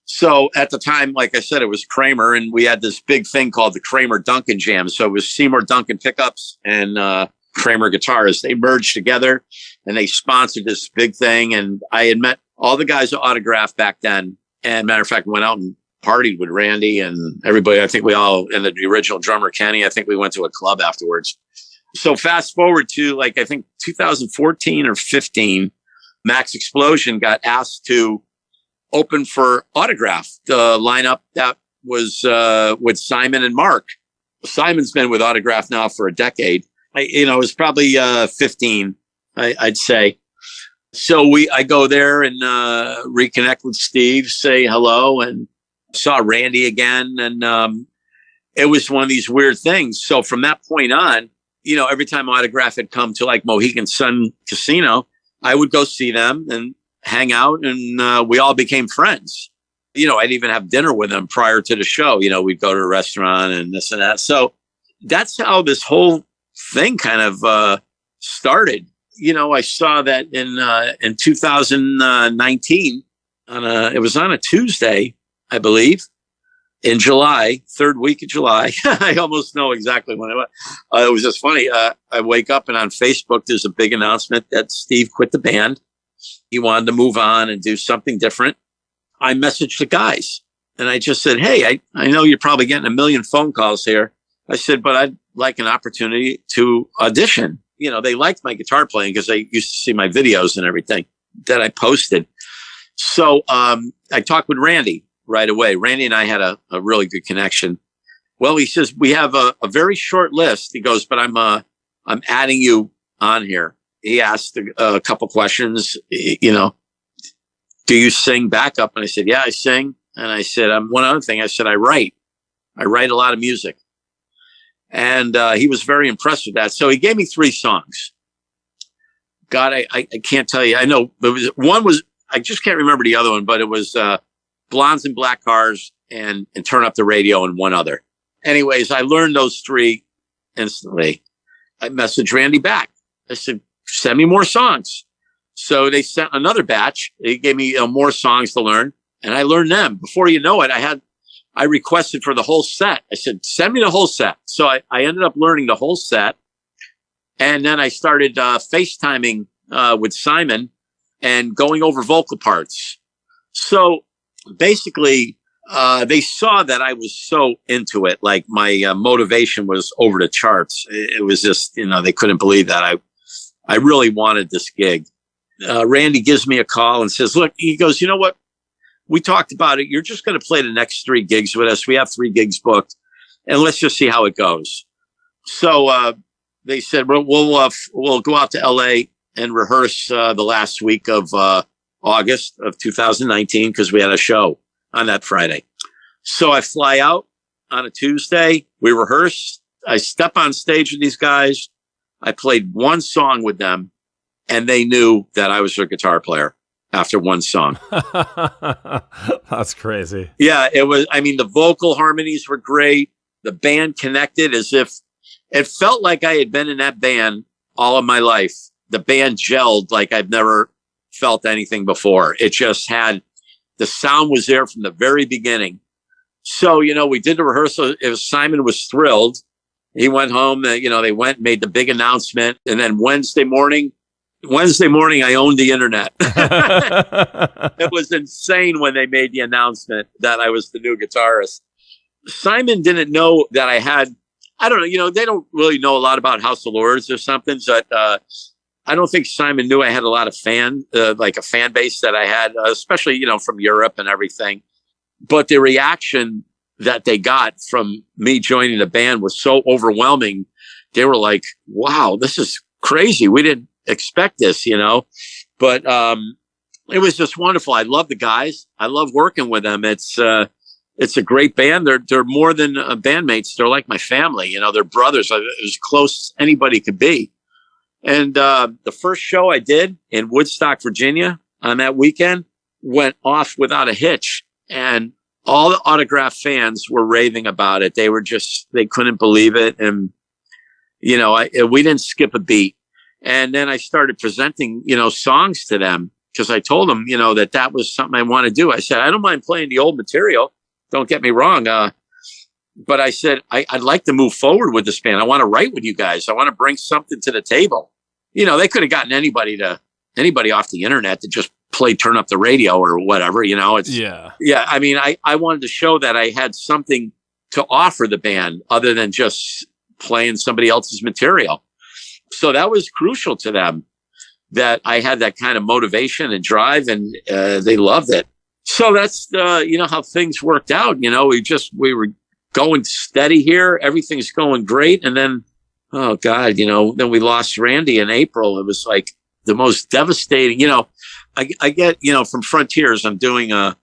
S1: So at the time, like I said, it was Kramer, and we had this big thing called the Kramer Duncan Jam. So it was Seymour Duncan pickups and Kramer guitars. They merged together and they sponsored this big thing. And I had met all the guys at Autograph back then. And matter of fact, went out and partied with Randy and everybody. I think we all, and the original drummer, Kenny, I think we went to a club afterwards. So fast forward to I think 2014 or 15, Maxx Eplosion got asked to open for Autograph, the lineup that was with Simon and Mark. Simon's been with Autograph now for a decade. It was probably 15, I'd say. So I go there and reconnect with Steve, say hello, and Saw Randy again, and it was one of these weird things. So from that point on, every time Autograph had come to like Mohegan Sun Casino, I would go see them and hang out, and we all became friends. I'd even have dinner with them prior to the show. We'd go to a restaurant and this and that. So that's how this whole thing kind of started. I saw that in 2019 it was on a Tuesday, I believe, in July, third week of July. I almost know exactly when it was. It was just funny. I wake up and on Facebook, there's a big announcement that Steve quit the band. He wanted to move on and do something different. I messaged the guys and I just said, hey, I know you're probably getting a million phone calls here. I said, but I'd like an opportunity to audition. They liked my guitar playing because they used to see my videos and everything that I posted. So I talked with Randy right away. Randy and I had a really good connection. Well, he says, we have a very short list. He goes, but I'm adding you on here. He asked a couple questions, do you sing backup? And I said, yeah, I sing. And I said, one other thing, I said, I write a lot of music. And he was very impressed with that. So he gave me 3 songs. God, I can't tell you. I know one was, I just can't remember the other one, but it was Blondes in Black Cars and Turn Up the Radio and one other. Anyways, I learned those 3 instantly. I messaged Randy back. I said, send me more songs. So they sent another batch. They gave me more songs to learn, and I learned them. Before you know it, I requested for the whole set. I said, send me the whole set. So I ended up learning the whole set. And then I started FaceTiming with Simon and going over vocal parts. So basically, they saw that I was so into it. Like my motivation was over the charts. It was just, they couldn't believe that I really wanted this gig. Randy gives me a call and says, look, he goes, you know what? We talked about it. You're just going to play the next 3 gigs with us. We have 3 gigs booked, and let's just see how it goes. So they said, well, we'll go out to LA and rehearse the last week of August of 2019 because we had a show on that Friday. So I fly out on a Tuesday. We rehearse. I step on stage with these guys. I played 1 song with them, and they knew that I was their guitar player after 1 song.
S2: That's crazy.
S1: Yeah, it was. I mean, the vocal harmonies were great. The band connected as if it felt like I had been in that band all of my life. The band gelled like I've never felt anything before. It just had, the sound was there from the very beginning. So, we did the rehearsal. Simon was thrilled. He went home, they made the big announcement. And then Wednesday morning, I owned the internet. It was insane when they made the announcement that I was the new guitarist. Simon didn't know that I had, I don't know, they don't really know a lot about House of Lords or something. But I don't think Simon knew I had a lot of like a fan base that I had, especially, from Europe and everything. But the reaction that they got from me joining the band was so overwhelming. They were like, wow, this is crazy. We didn't expect this, but it was just wonderful. I love the guys. I love working with them. It's a great band. They're more than bandmates. They're like my family. They're brothers. As close as anybody could be. And the first show I did in Woodstock, Virginia on that weekend went off without a hitch. And all the Autograph fans were raving about it. They couldn't believe it. And, we didn't skip a beat. And then I started presenting, songs to them because I told them, that was something I want to do. I said, I don't mind playing the old material. Don't get me wrong. But I said, I'd like to move forward with this band. I want to write with you guys. I want to bring something to the table. They could have gotten anybody off the internet to just play Turn Up the Radio or whatever, Yeah. I mean, I wanted to show that I had something to offer the band other than just playing somebody else's material. So that was crucial to them that I had that kind of motivation and drive, and they loved it. So that's how things worked out. We were going steady here. Everything's going great. And then, oh God, then we lost Randy in April. It was like the most devastating, I get, from Frontiers, I'm doing a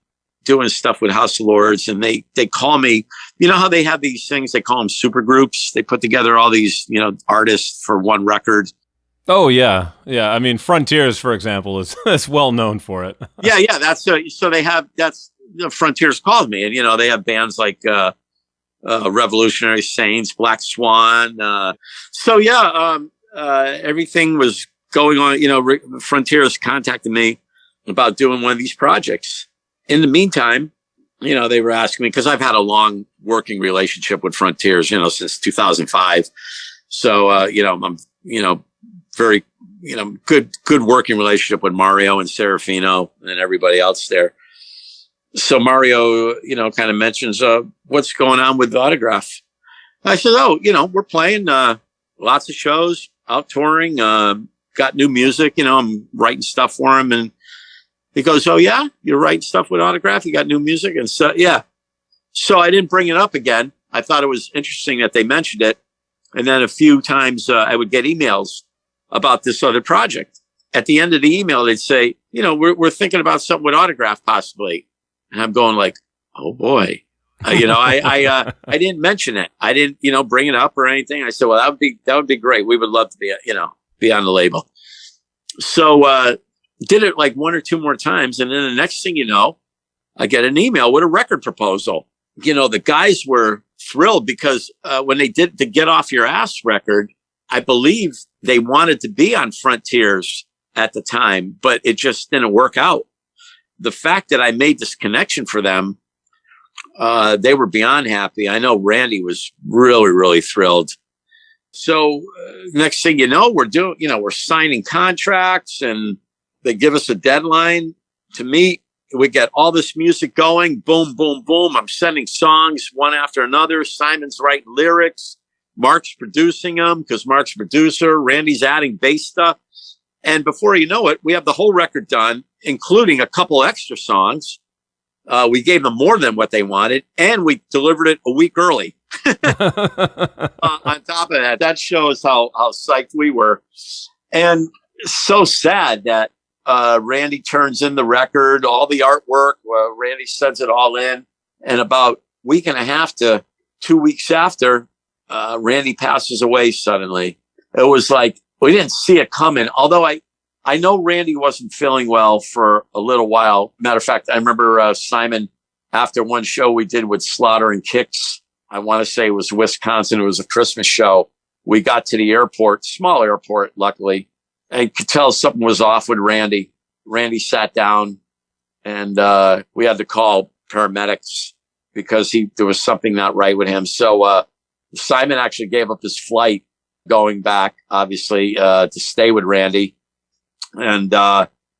S1: doing stuff with House of Lords, and they call me, you know how they have these things, they call them super groups. They put together all these, you know, artists for one record.
S2: Oh yeah. Yeah. I mean, Frontiers, for example, is well known for it.
S1: Yeah. That's, so they have, that's, the Frontiers called me, and, you know, they have bands like, Revolutionary Saints, Black Swan. Everything was going on. You know, Frontiers contacted me about doing one of these projects. In the meantime, you know, they were asking me, because I've had a long working relationship with Frontiers, you know, since 2005. So, you know, I'm, you know, very, you know, good working relationship with Mario and Serafino and everybody else there. So Mario, you know, kind of mentions, what's going on with Autograph. I said, oh, you know, we're playing lots of shows, out touring, got new music, you know, I'm writing stuff for him. And he goes, oh, yeah, you're writing stuff with Autograph? You got new music? And so, yeah. So I didn't bring it up again. I thought it was interesting that they mentioned it. And then a few times I would get emails about this other project. At the end of the email, they'd say, you know, we're thinking about something with Autograph possibly. And I'm going like, oh boy, you know, I didn't mention it. I didn't, you know, bring it up or anything. I said, well, that would be great. We would love to be, you know, be on the label. So, did it like one or two more times. And then the next thing you know, I get an email with a record proposal. You know, the guys were thrilled because, when they did the Get Off Your Ass record, I believe they wanted to be on Frontiers at the time, but it just didn't work out. The fact that I made this connection for them, they were beyond happy. I know Randy was really, really thrilled. So next thing you know, we're signing contracts, and they give us a deadline to meet. We get all this music going. Boom, boom, boom. I'm sending songs one after another. Simon's writing lyrics. Mark's producing them because Mark's a producer. Randy's adding bass stuff. And before you know it, we have the whole record done, including a couple extra songs. We gave them more than what they wanted, and we delivered it a week early. On top of that, that shows how psyched we were. And so sad that Randy turns in the record, all the artwork. Randy sends it all in. And about a week and a half to 2 weeks after, Randy passes away suddenly. It was like, we didn't see it coming. Although I know Randy wasn't feeling well for a little while. Matter of fact, I remember Simon, after one show we did with Slaughter and Kicks, I want to say it was Wisconsin. It was a Christmas show. We got to the airport, small airport, luckily, and could tell something was off with Randy. Randy sat down, and we had to call paramedics because there was something not right with him. So Simon actually gave up his flight going back, obviously, to stay with Randy. And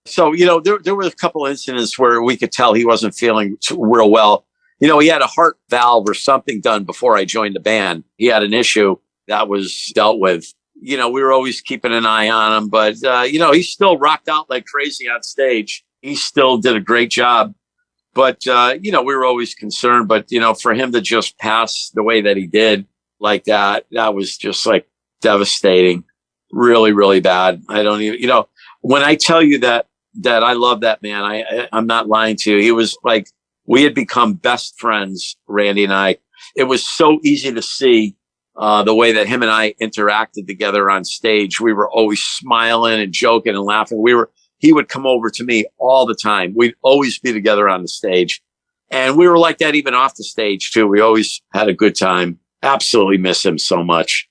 S1: so, you know, there were a couple incidents where we could tell he wasn't feeling real well. You know, he had a heart valve or something done before I joined the band. He had an issue that was dealt with. You know, we were always keeping an eye on him, but, you know, he still rocked out like crazy on stage. He still did a great job. But, you know, we were always concerned. But, you know, for him to just pass the way that he did like that, that was just like devastating. Really, really bad. I don't even, you know, when I tell you that I love that man, I'm not lying to you. He was like, we had become best friends, Randy and I. It was so easy to see the way that him and I interacted together on stage. We were always smiling and joking and laughing. He would come over to me all the time. We'd always be together on the stage. And we were like that even off the stage too. We always had a good time. Absolutely miss him so much.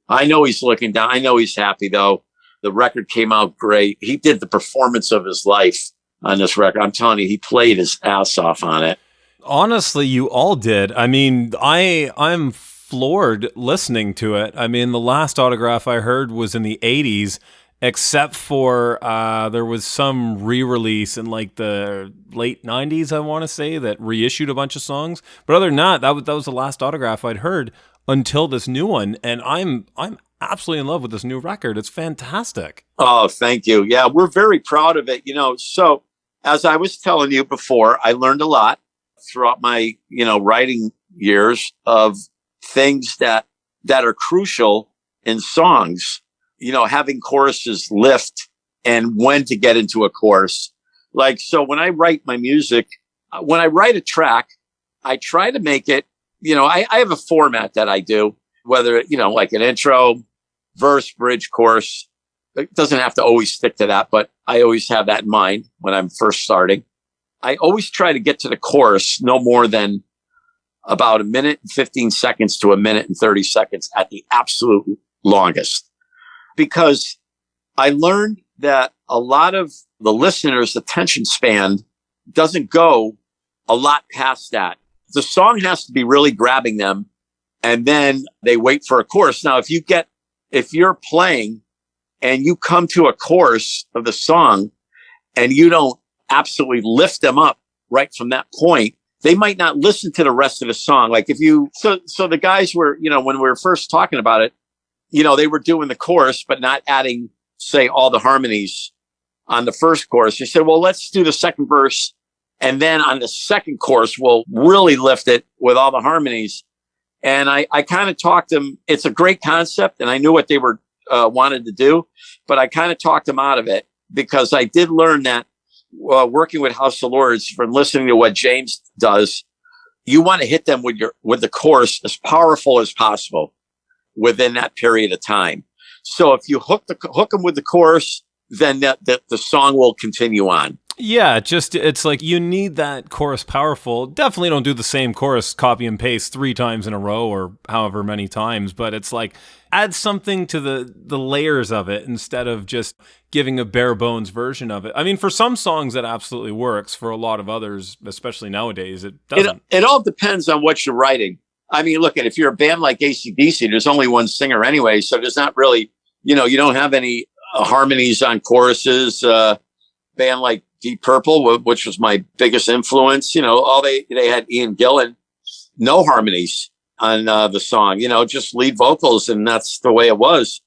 S1: I know he's looking down. I know he's happy though. The record came out great. He did the performance of his life on this record. I'm telling you, he played his ass off on it.
S2: Honestly, you all did. I mean, I'm floored listening to it. I mean, the last Autograph I heard was in the 80s, except for there was some re-release in like the late 90s, I want to say, that reissued a bunch of songs. But other than that was the last Autograph I'd heard until this new one. And I'm absolutely in love with this new record. It's fantastic.
S1: Oh, thank you. Yeah, we're very proud of it. You know, so as I was telling you before, I learned a lot throughout my, you know, writing years of things that are crucial in songs, you know, having choruses lift and when to get into a chorus. Like, so when I write my music, when I write a track, I try to make it, I have a format that I do, whether, like an intro, verse, bridge, chorus. It doesn't have to always stick to that, but I always have that in mind when I'm first starting. I always try to get to the chorus no more than about 1:15 to 1:30 at the absolute longest. Because I learned that a lot of the listeners' attention span doesn't go a lot past that. The song has to be really grabbing them, and then they wait for a chorus. Now, if you're playing and you come to a chorus of the song and you don't absolutely lift them up right from that point, they might not listen to the rest of the song. Like so the guys were, when we were first talking about it, they were doing the chorus, but not adding, say, all the harmonies on the first chorus. They said, well, let's do the second verse. And then on the second chorus, we'll really lift it with all the harmonies. And I kind of talked them. It's a great concept. And I knew what they were wanted to do, but I kind of talked them out of it because I did learn that working with House of Lords, from listening to what James does, you want to hit them with the chorus as powerful as possible within that period of time. So if you hook them with the chorus, then the song will continue on.
S2: Yeah, it's like you need that chorus powerful. Definitely don't do the same chorus copy and paste 3 times in a row or however many times, but it's like add something to the layers of it instead of just giving a bare bones version of it. I mean, for some songs it absolutely works. For a lot of others, especially nowadays, it doesn't.
S1: It all depends on what you're writing. I mean, look, if you're a band like AC/DC, there's only one singer anyway, so there's not really, you don't have any harmonies on choruses. Band like Deep Purple, which was my biggest influence, all they had Ian Gillan, no harmonies on the song, just lead vocals, and that's the way it was.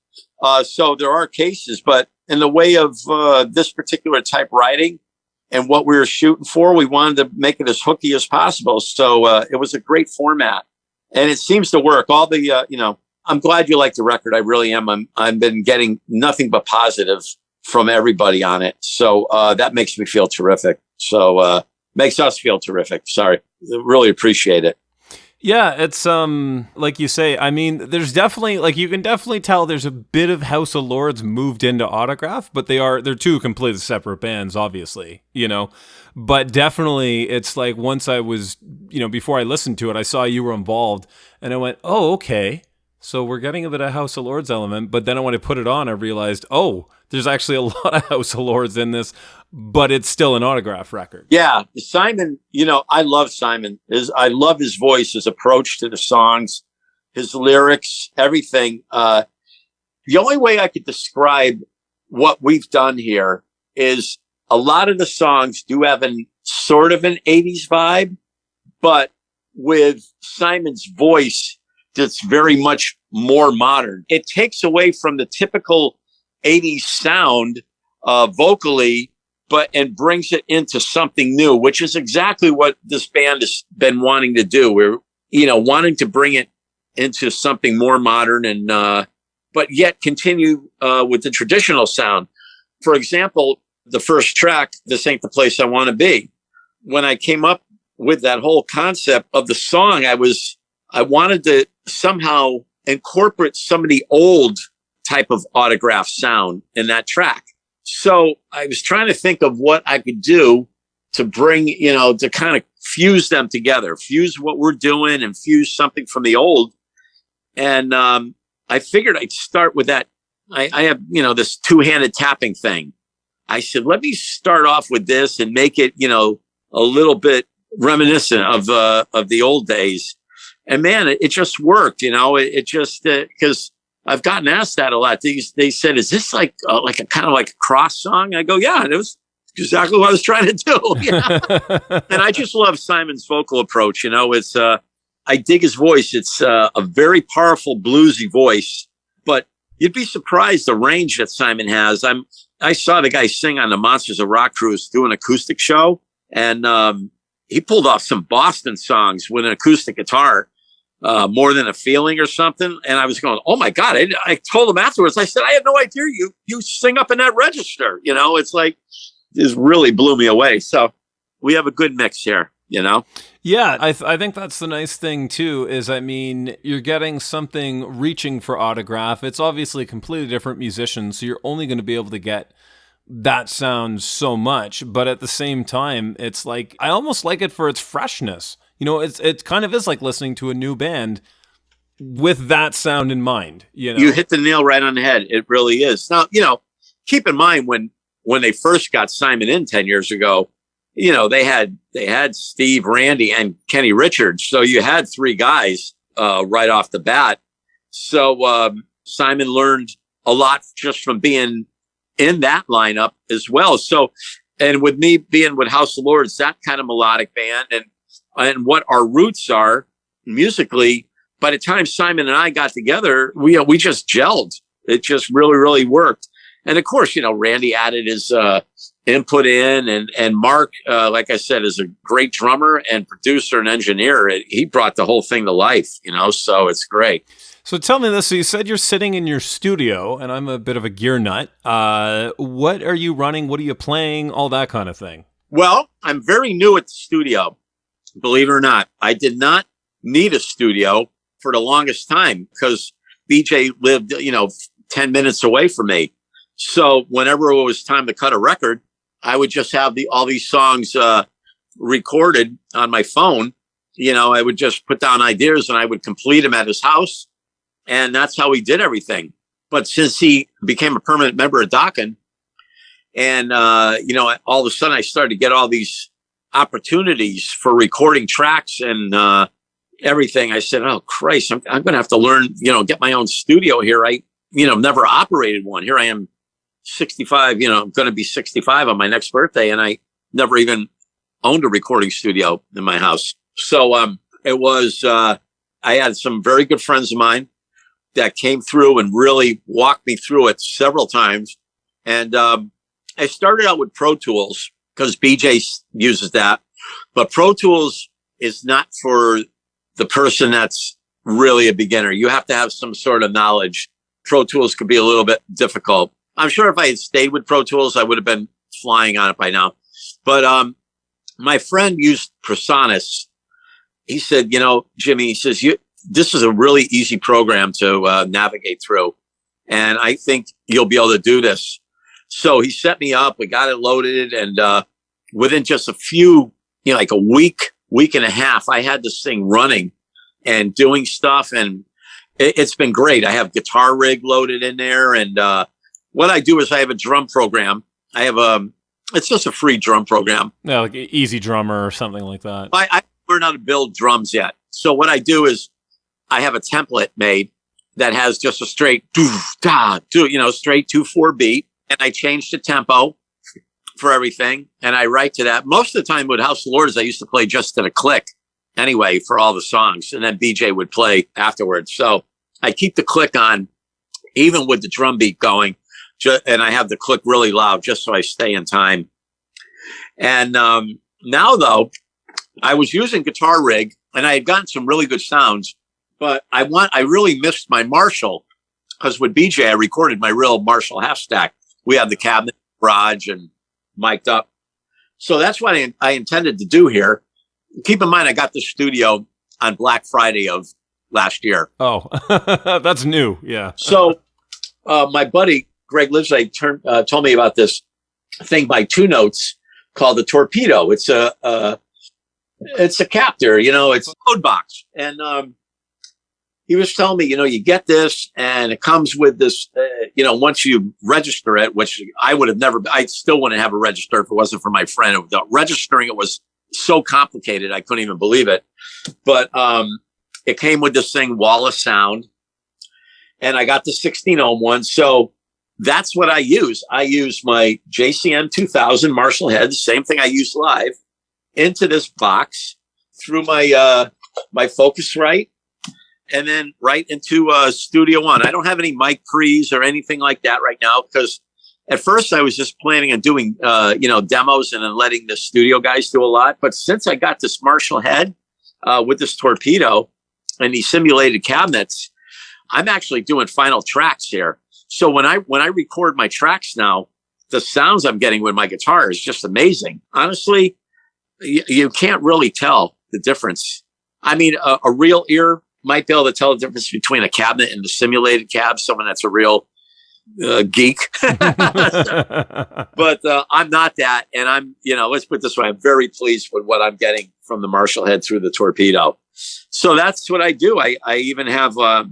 S1: So there are cases, but in the way of this particular type writing and what we were shooting for, we wanted to make it as hooky as possible. So it was a great format, and it seems to work. All the, I'm glad you like the record. I really am. I've been getting nothing but positive from everybody on it. So that makes me feel terrific. So makes us feel terrific. Sorry. Really appreciate it.
S2: Yeah, it's like you say, I mean, there's definitely, like, you can definitely tell there's a bit of House of Lords moved into Autograph, but they're 2 completely separate bands, obviously, but definitely it's like once I was, before I listened to it, I saw you were involved and I went, oh, okay. So we're getting a bit of House of Lords element, but then when I put it on, I realized, oh, there's actually a lot of House of Lords in this, but it's still an Autograph record.
S1: Yeah, Simon, I love Simon. I love his voice, his approach to the songs, his lyrics, everything. The only way I could describe what we've done here is a lot of the songs do have sort of an 80s vibe, but with Simon's voice, that's very much more modern. It takes away from the typical 80s sound vocally, and brings it into something new, which is exactly what this band has been wanting to do. We're, wanting to bring it into something more modern and, but yet continue with the traditional sound. For example, the first track, This Ain't the Place I Want to Be. When I came up with that whole concept of the song, I wanted to somehow incorporate some of the old type of Autograph sound in that track. So I was trying to think of what I could do to bring, to kind of fuse them together, fuse what we're doing and fuse something from the old. And I figured I'd start with that. I have, this 2-handed tapping thing. I said, let me start off with this and make it, a little bit reminiscent of the old days. And man, it just worked, it just, because I've gotten asked that a lot. They said, is this like a kind of like a cross song? I go, yeah, it was exactly what I was trying to do. Yeah. And I just love Simon's vocal approach. It's, I dig his voice. It's a very powerful bluesy voice, but you'd be surprised the range that Simon has. I saw the guy sing on the Monsters of Rock cruise, do an acoustic show, and he pulled off some Boston songs with an acoustic guitar. More Than a Feeling or something. And I was going, oh my God. I told him afterwards, I said, I had no idea you sing up in that register. It's like, it really blew me away. So we have a good mix here. you know?
S2: Yeah, I think that's the nice thing too, is I mean, you're getting something reaching for autograph. It's obviously a completely different musician, so you're only going to be able to get that sound so much. But at the same time, it's like, I almost like it for its freshness. You know, it kind of is like listening to a new band with that sound in mind, you know?
S1: You hit the nail right on the head. It really is. Now, you know, keep in mind when they first got Simon in 10 years ago, you know, they had Steve, Randy, and Kenny Richards. So you had three guys right off the bat. So Simon learned a lot just from being in that lineup as well. So, and with me being with House of Lords, that kind of melodic band, and what our roots are musically, by the time Simon and I got together, we just gelled. It just really, really worked. And of course, you know, Randy added his input in, and Mark, like I said, is a great drummer and producer and engineer. He brought the whole thing to life, you know, so it's great.
S2: So tell me this. So you said you're sitting in your studio, and I'm a bit of a gear nut. What are you running? What are you playing? All that kind of thing.
S1: Well, I'm very new at the studio, believe it or not. I did not need a studio for the longest time because BJ lived, you know, 10 minutes away from me. So whenever it was time to cut a record, I would just have all these songs recorded on my phone. You know, I would just put down ideas and I would complete them at his house. And that's how he did everything. But since he became a permanent member of Dokken, and, you know, all of a sudden I started to get all these opportunities for recording tracks and everything. I said, oh, Christ, I'm going to have to learn, you know, get my own studio here. I, you know, never operated one. Here I am, 65, you know, I'm going to be 65 on my next birthday. And I never even owned a recording studio in my house. So it was, I had some very good friends of mine that came through and really walked me through it several times. And I started out with Pro Tools because BJ uses that. But Pro Tools is not for the person that's really a beginner. You have to have some sort of knowledge. Pro Tools could be a little bit difficult. I'm sure if I had stayed with Pro Tools, I would have been flying on it by now. But my friend used Presonus. He said, you know, Jimmy, he says, this is a really easy program to navigate through. And I think you'll be able to do this. So he set me up. We got it loaded. And within just a few, you know, like a week and a half, I had this thing running and doing stuff. And it's been great. I have guitar rig loaded in there. And what I do is I have a drum program. I have it's just a free drum program.
S2: Yeah, like Easy Drummer or something like that.
S1: I learned how to build drums yet. So what I do is I have a template made that has just a straight you know, straight 2/4 beat. And I change the tempo for everything. And I write to that. Most of the time with House of Lords, I used to play just to the click anyway for all the songs. And then BJ would play afterwards. So I keep the click on even with the drum beat going. And I have the click really loud just so I stay in time. And now, though, I was using guitar rig and I had gotten some really good sounds, but I really missed my Marshall because with BJ, I recorded my real Marshall half stack. We had the cabinet, garage, and mic'd up. So that's what I intended to do here. Keep in mind, I got the studio on Black Friday of last year.
S2: Oh, that's new. Yeah.
S1: So my buddy, Greg Livesay, told me about this thing by Two Notes called the Torpedo. It's a captor, you know, it's a code box. And he was telling me, you know, you get this and it comes with this, you know, once you register it, which I still wouldn't have a register if it wasn't for my friend. Registering it was so complicated. I couldn't even believe it. But it came with this thing, Wall of Sound. And I got the 16 ohm one. So that's what I use. I use my JCM 2000 Marshall head, same thing I use live, into this box through my my Focusrite, and then right into Studio One. I don't have any mic pre's or anything like that right now because at first I was just planning on doing you know, demos and then letting the studio guys do a lot. But since I got this Marshall head with this Torpedo and these simulated cabinets, I'm actually doing final tracks here. So when I record my tracks now, the sounds I'm getting with my guitar is just amazing. Honestly, you can't really tell the difference. I mean, a real ear might be able to tell the difference between a cabinet and a simulated cab, someone that's a real geek. But I'm not that. And I'm, let's put it this way, I'm very pleased with what I'm getting from the Marshall head through the torpedo. So that's what I do. I even have, a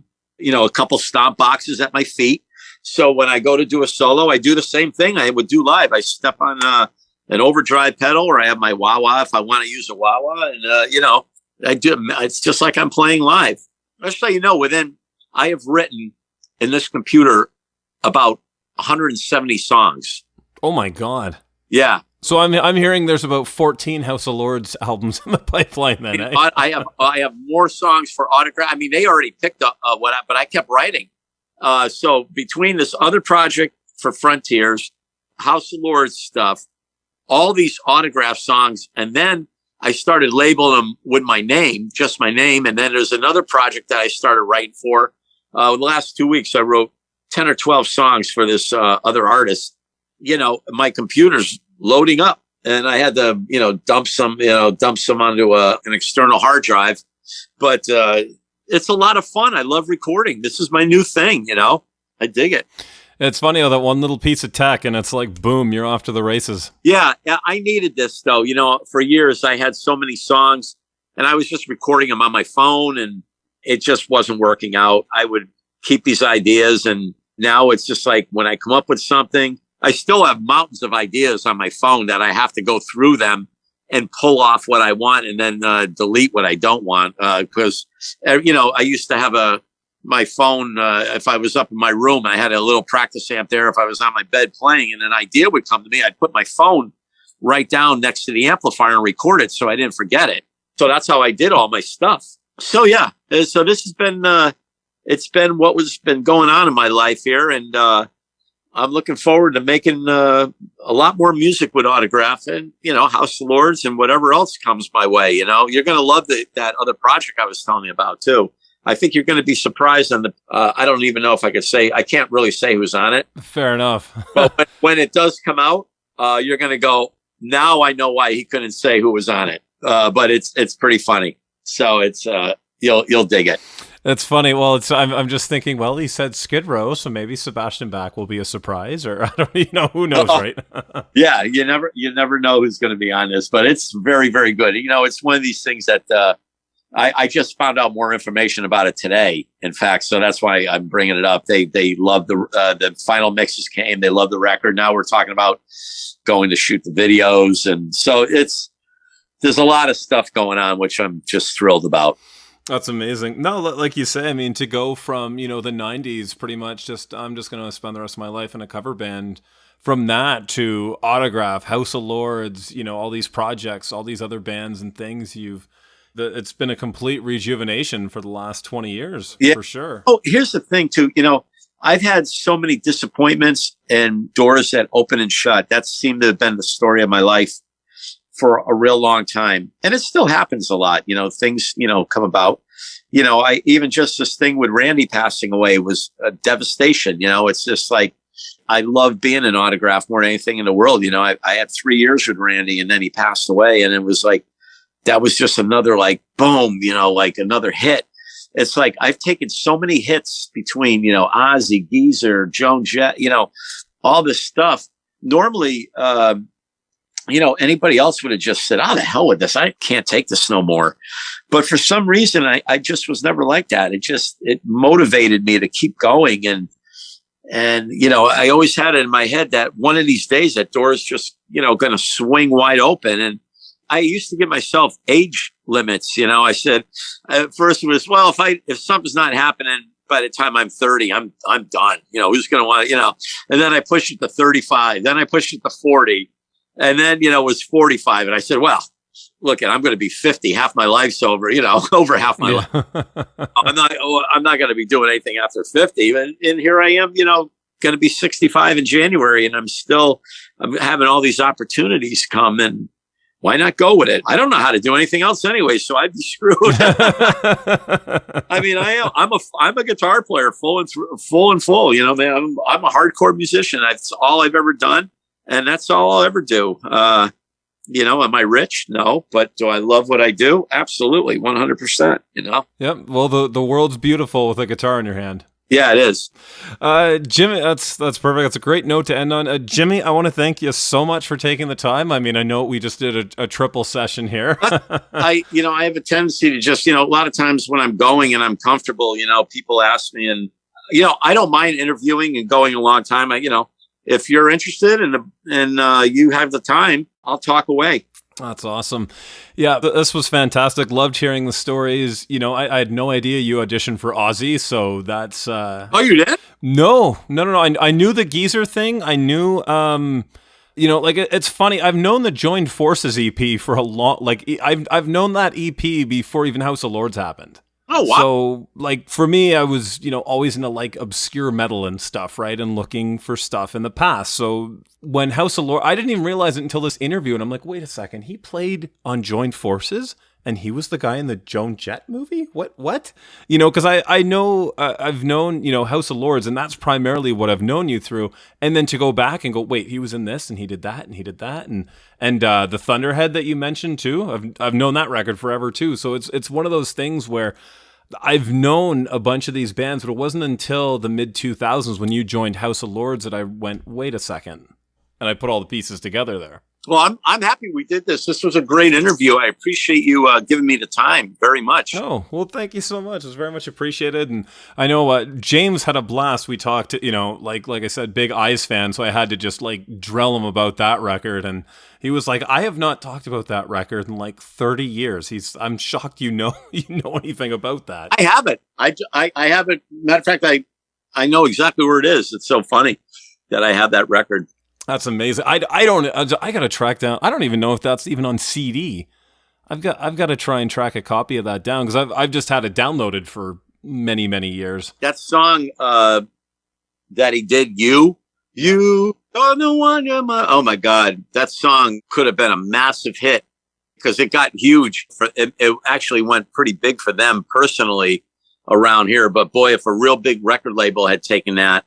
S1: couple stomp boxes at my feet. So when I go to do a solo, I do the same thing I would do live. I step on an overdrive pedal, or I have my wah-wah if I want to use a wah-wah. And, I do. It's just like I'm playing live. Just so you know, I have written in this computer about 170 songs.
S2: Oh my God.
S1: Yeah.
S2: So I'm hearing there's about 14 House of Lords albums in the pipeline then, eh?
S1: I have more songs for autograph. I mean, they already picked up but I kept writing. So between this other project for Frontiers, House of Lords stuff, all these autograph songs, and then I started labeling them with my name, just my name. And then there's another project that I started writing for. The last 2 weeks, I wrote 10 or 12 songs for this other artist. My computer's loading up, and I had to, dump some onto an external hard drive. But it's a lot of fun. I love recording. This is my new thing. I dig it.
S2: It's funny how that one little piece of tech, and it's like, boom, you're off to the races.
S1: Yeah, I needed this, though. For years, I had so many songs, and I was just recording them on my phone, and it just wasn't working out. I would keep these ideas, and now it's just like when I come up with something, I still have mountains of ideas on my phone that I have to go through them and pull off what I want and then delete what I don't want. Because, I used to have my phone, if I was up in my room, I had a little practice amp there. If I was on my bed playing and an idea would come to me, I'd put my phone right down next to the amplifier and record it so I didn't forget it. So that's how I did all my stuff. So yeah, so this has been, it's been what was been going on in my life here. And I'm looking forward to making a lot more music with Autograph and, House of Lords and whatever else comes my way. You're going to love that other project I was telling you about too. I think you're going to be surprised on I don't even know if I can't really say who's on it.
S2: Fair enough.
S1: But when it does come out, you're going to go, now I know why he couldn't say who was on it. But it's pretty funny. So it's, you'll dig it.
S2: That's funny. Well, I'm just thinking, well, he said Skid Row, so maybe Sebastian Bach will be a surprise, or I don't, who knows, right?
S1: Yeah. You never know who's going to be on this, but it's very, very good. It's one of these things that, I just found out more information about it today. In fact, so that's why I'm bringing it up. They love the final mixes came. They love the record. Now we're talking about going to shoot the videos, and so there's a lot of stuff going on, which I'm just thrilled about.
S2: That's amazing. No, like you say, I mean, to go from the 90s, pretty much I'm just going to spend the rest of my life in a cover band. From that to Autograph, House of Lords, all these projects, all these other bands and things it's been a complete rejuvenation for the last 20 years, yeah, for sure.
S1: Oh, here's the thing too. I've had so many disappointments and doors that open and shut. That seemed to have been the story of my life for a real long time. And it still happens a lot. Things, come about. I even just this thing with Randy passing away was a devastation. It's just like, I love being an Autograph more than anything in the world. I had 3 years with Randy, and then he passed away, and it was like, that was just another like boom, like another hit. It's like I've taken so many hits between, Ozzy, Geezer, Joan, Jett, all this stuff. Normally, anybody else would have just said, "Oh, the hell with this! I can't take this no more." But for some reason, I just was never like that. It motivated me to keep going, and I always had it in my head that one of these days that door is just going to swing wide open. And I used to give myself age limits. I said, first it was, well, if something's not happening by the time I'm 30, I'm done. Who's going to want to, and then I pushed it to 35. Then I pushed it to 40. And then, it was 45. And I said, well, look, I'm going to be 50. Half my life's over, over half my life. I'm not going to be doing anything after 50. And here I am, going to be 65 in January. And I'm having all these opportunities come, and why not go with it? I don't know how to do anything else anyway, so I'd be screwed. I mean, I'm a guitar player, full and full. Man, I'm a hardcore musician. That's all I've ever done, and that's all I'll ever do. Am I rich? No. But do I love what I do? Absolutely. 100%,
S2: Yep. Well, the world's beautiful with a guitar in your hand.
S1: Yeah, it is.
S2: Jimmy, that's perfect. That's a great note to end on. Jimmy, I want to thank you so much for taking the time. I mean, I know we just did a triple session here.
S1: I have a tendency to just, a lot of times when I'm going and I'm comfortable, people ask me, and, I don't mind interviewing and going a long time. If you're interested and you have the time, I'll talk away.
S2: That's awesome. Yeah, this was fantastic. Loved hearing the stories. I had no idea you auditioned for Ozzy, so that's...
S1: Oh, you did?
S2: No. I knew the Geezer thing. I knew... it's funny. I've known the Joined Forces EP for a long... I've known that EP before even House of Lords happened.
S1: Oh, wow.
S2: So, for me, I was, always into, obscure metal and stuff, right? And looking for stuff in the past. So, when House of Lords... I didn't even realize it until this interview, and I'm like, wait a second. He played on Joined Forces, and he was the guy in the Joan Jett movie? What? Because I know... I've known, House of Lords, and that's primarily what I've known you through. And then to go back and go, wait, he was in this, and he did that, and he did that, and the Thunderhead that you mentioned, too. I've known that record forever, too. So, it's one of those things where... I've known a bunch of these bands, but it wasn't until the mid-2000s when you joined House of Lords that I went, wait a second. And I put all the pieces together there.
S1: Well, I'm happy we did this. This was a great interview. I appreciate you giving me the time very much.
S2: Oh, well, thank you so much. It's very much appreciated. And I know James had a blast. We talked, like I said, big Eyes fan, so I had to just drill him about that record. And he was like, I have not talked about that record in 30 years. I'm shocked you know anything about that. I
S1: haven't. I haven't. Matter of fact, I know exactly where it is. It's so funny that I have that record.
S2: That's amazing. I got to track down. I don't even know if that's even on CD. I've got to try and track a copy of that down because I've just had it downloaded for many, many years.
S1: That song that he did, you are the one you're my. Oh my God, that song could have been a massive hit because it got huge. It actually went pretty big for them personally around here. But boy, if a real big record label had taken that.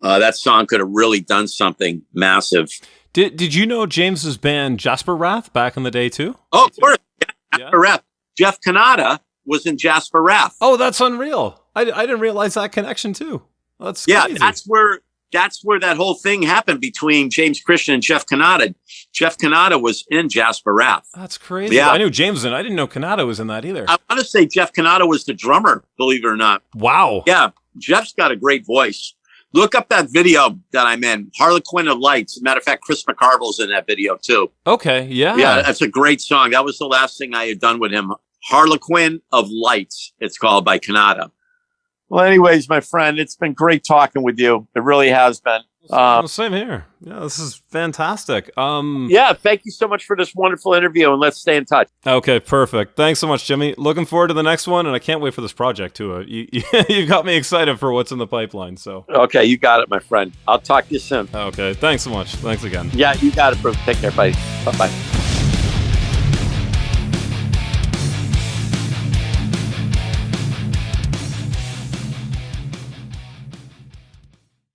S1: That song could have really done something massive.
S2: Did you know James's band Jasper Wrath back in the day too?
S1: Oh, of course. Jasper Wrath. Jeff Canada was in Jasper Wrath.
S2: Oh, that's unreal. I didn't realize that connection too. That's crazy.
S1: That's where that whole thing happened between James Christian and Jeff Canada. Jeff Canada was in Jasper Wrath.
S2: That's crazy. Yeah. I knew James was in. I didn't know Canada was in that either.
S1: I want to say Jeff Canada was the drummer, believe it or not.
S2: Wow.
S1: Yeah. Jeff's got a great voice. Look up that video that I'm in, Harlequin of Lights. As a matter of fact, Chris McCarville's in that video too.
S2: Okay, yeah.
S1: Yeah, that's a great song. That was the last thing I had done with him. Harlequin of Lights, it's called, by Canada. Well, anyways, my friend, it's been great talking with you. It really has been.
S2: Same here. Yeah, this is fantastic.
S1: Yeah, thank you so much for this wonderful interview, and let's stay in touch.
S2: Okay, perfect. Thanks so much, Jimmy. Looking forward to the next one, and I can't wait for this project too. You got me excited for what's in the pipeline. So
S1: okay, you got it, my friend. I'll talk to you soon.
S2: Okay, thanks so much. Thanks again.
S1: Yeah, you got it, bro. Take care, buddy. Bye-bye.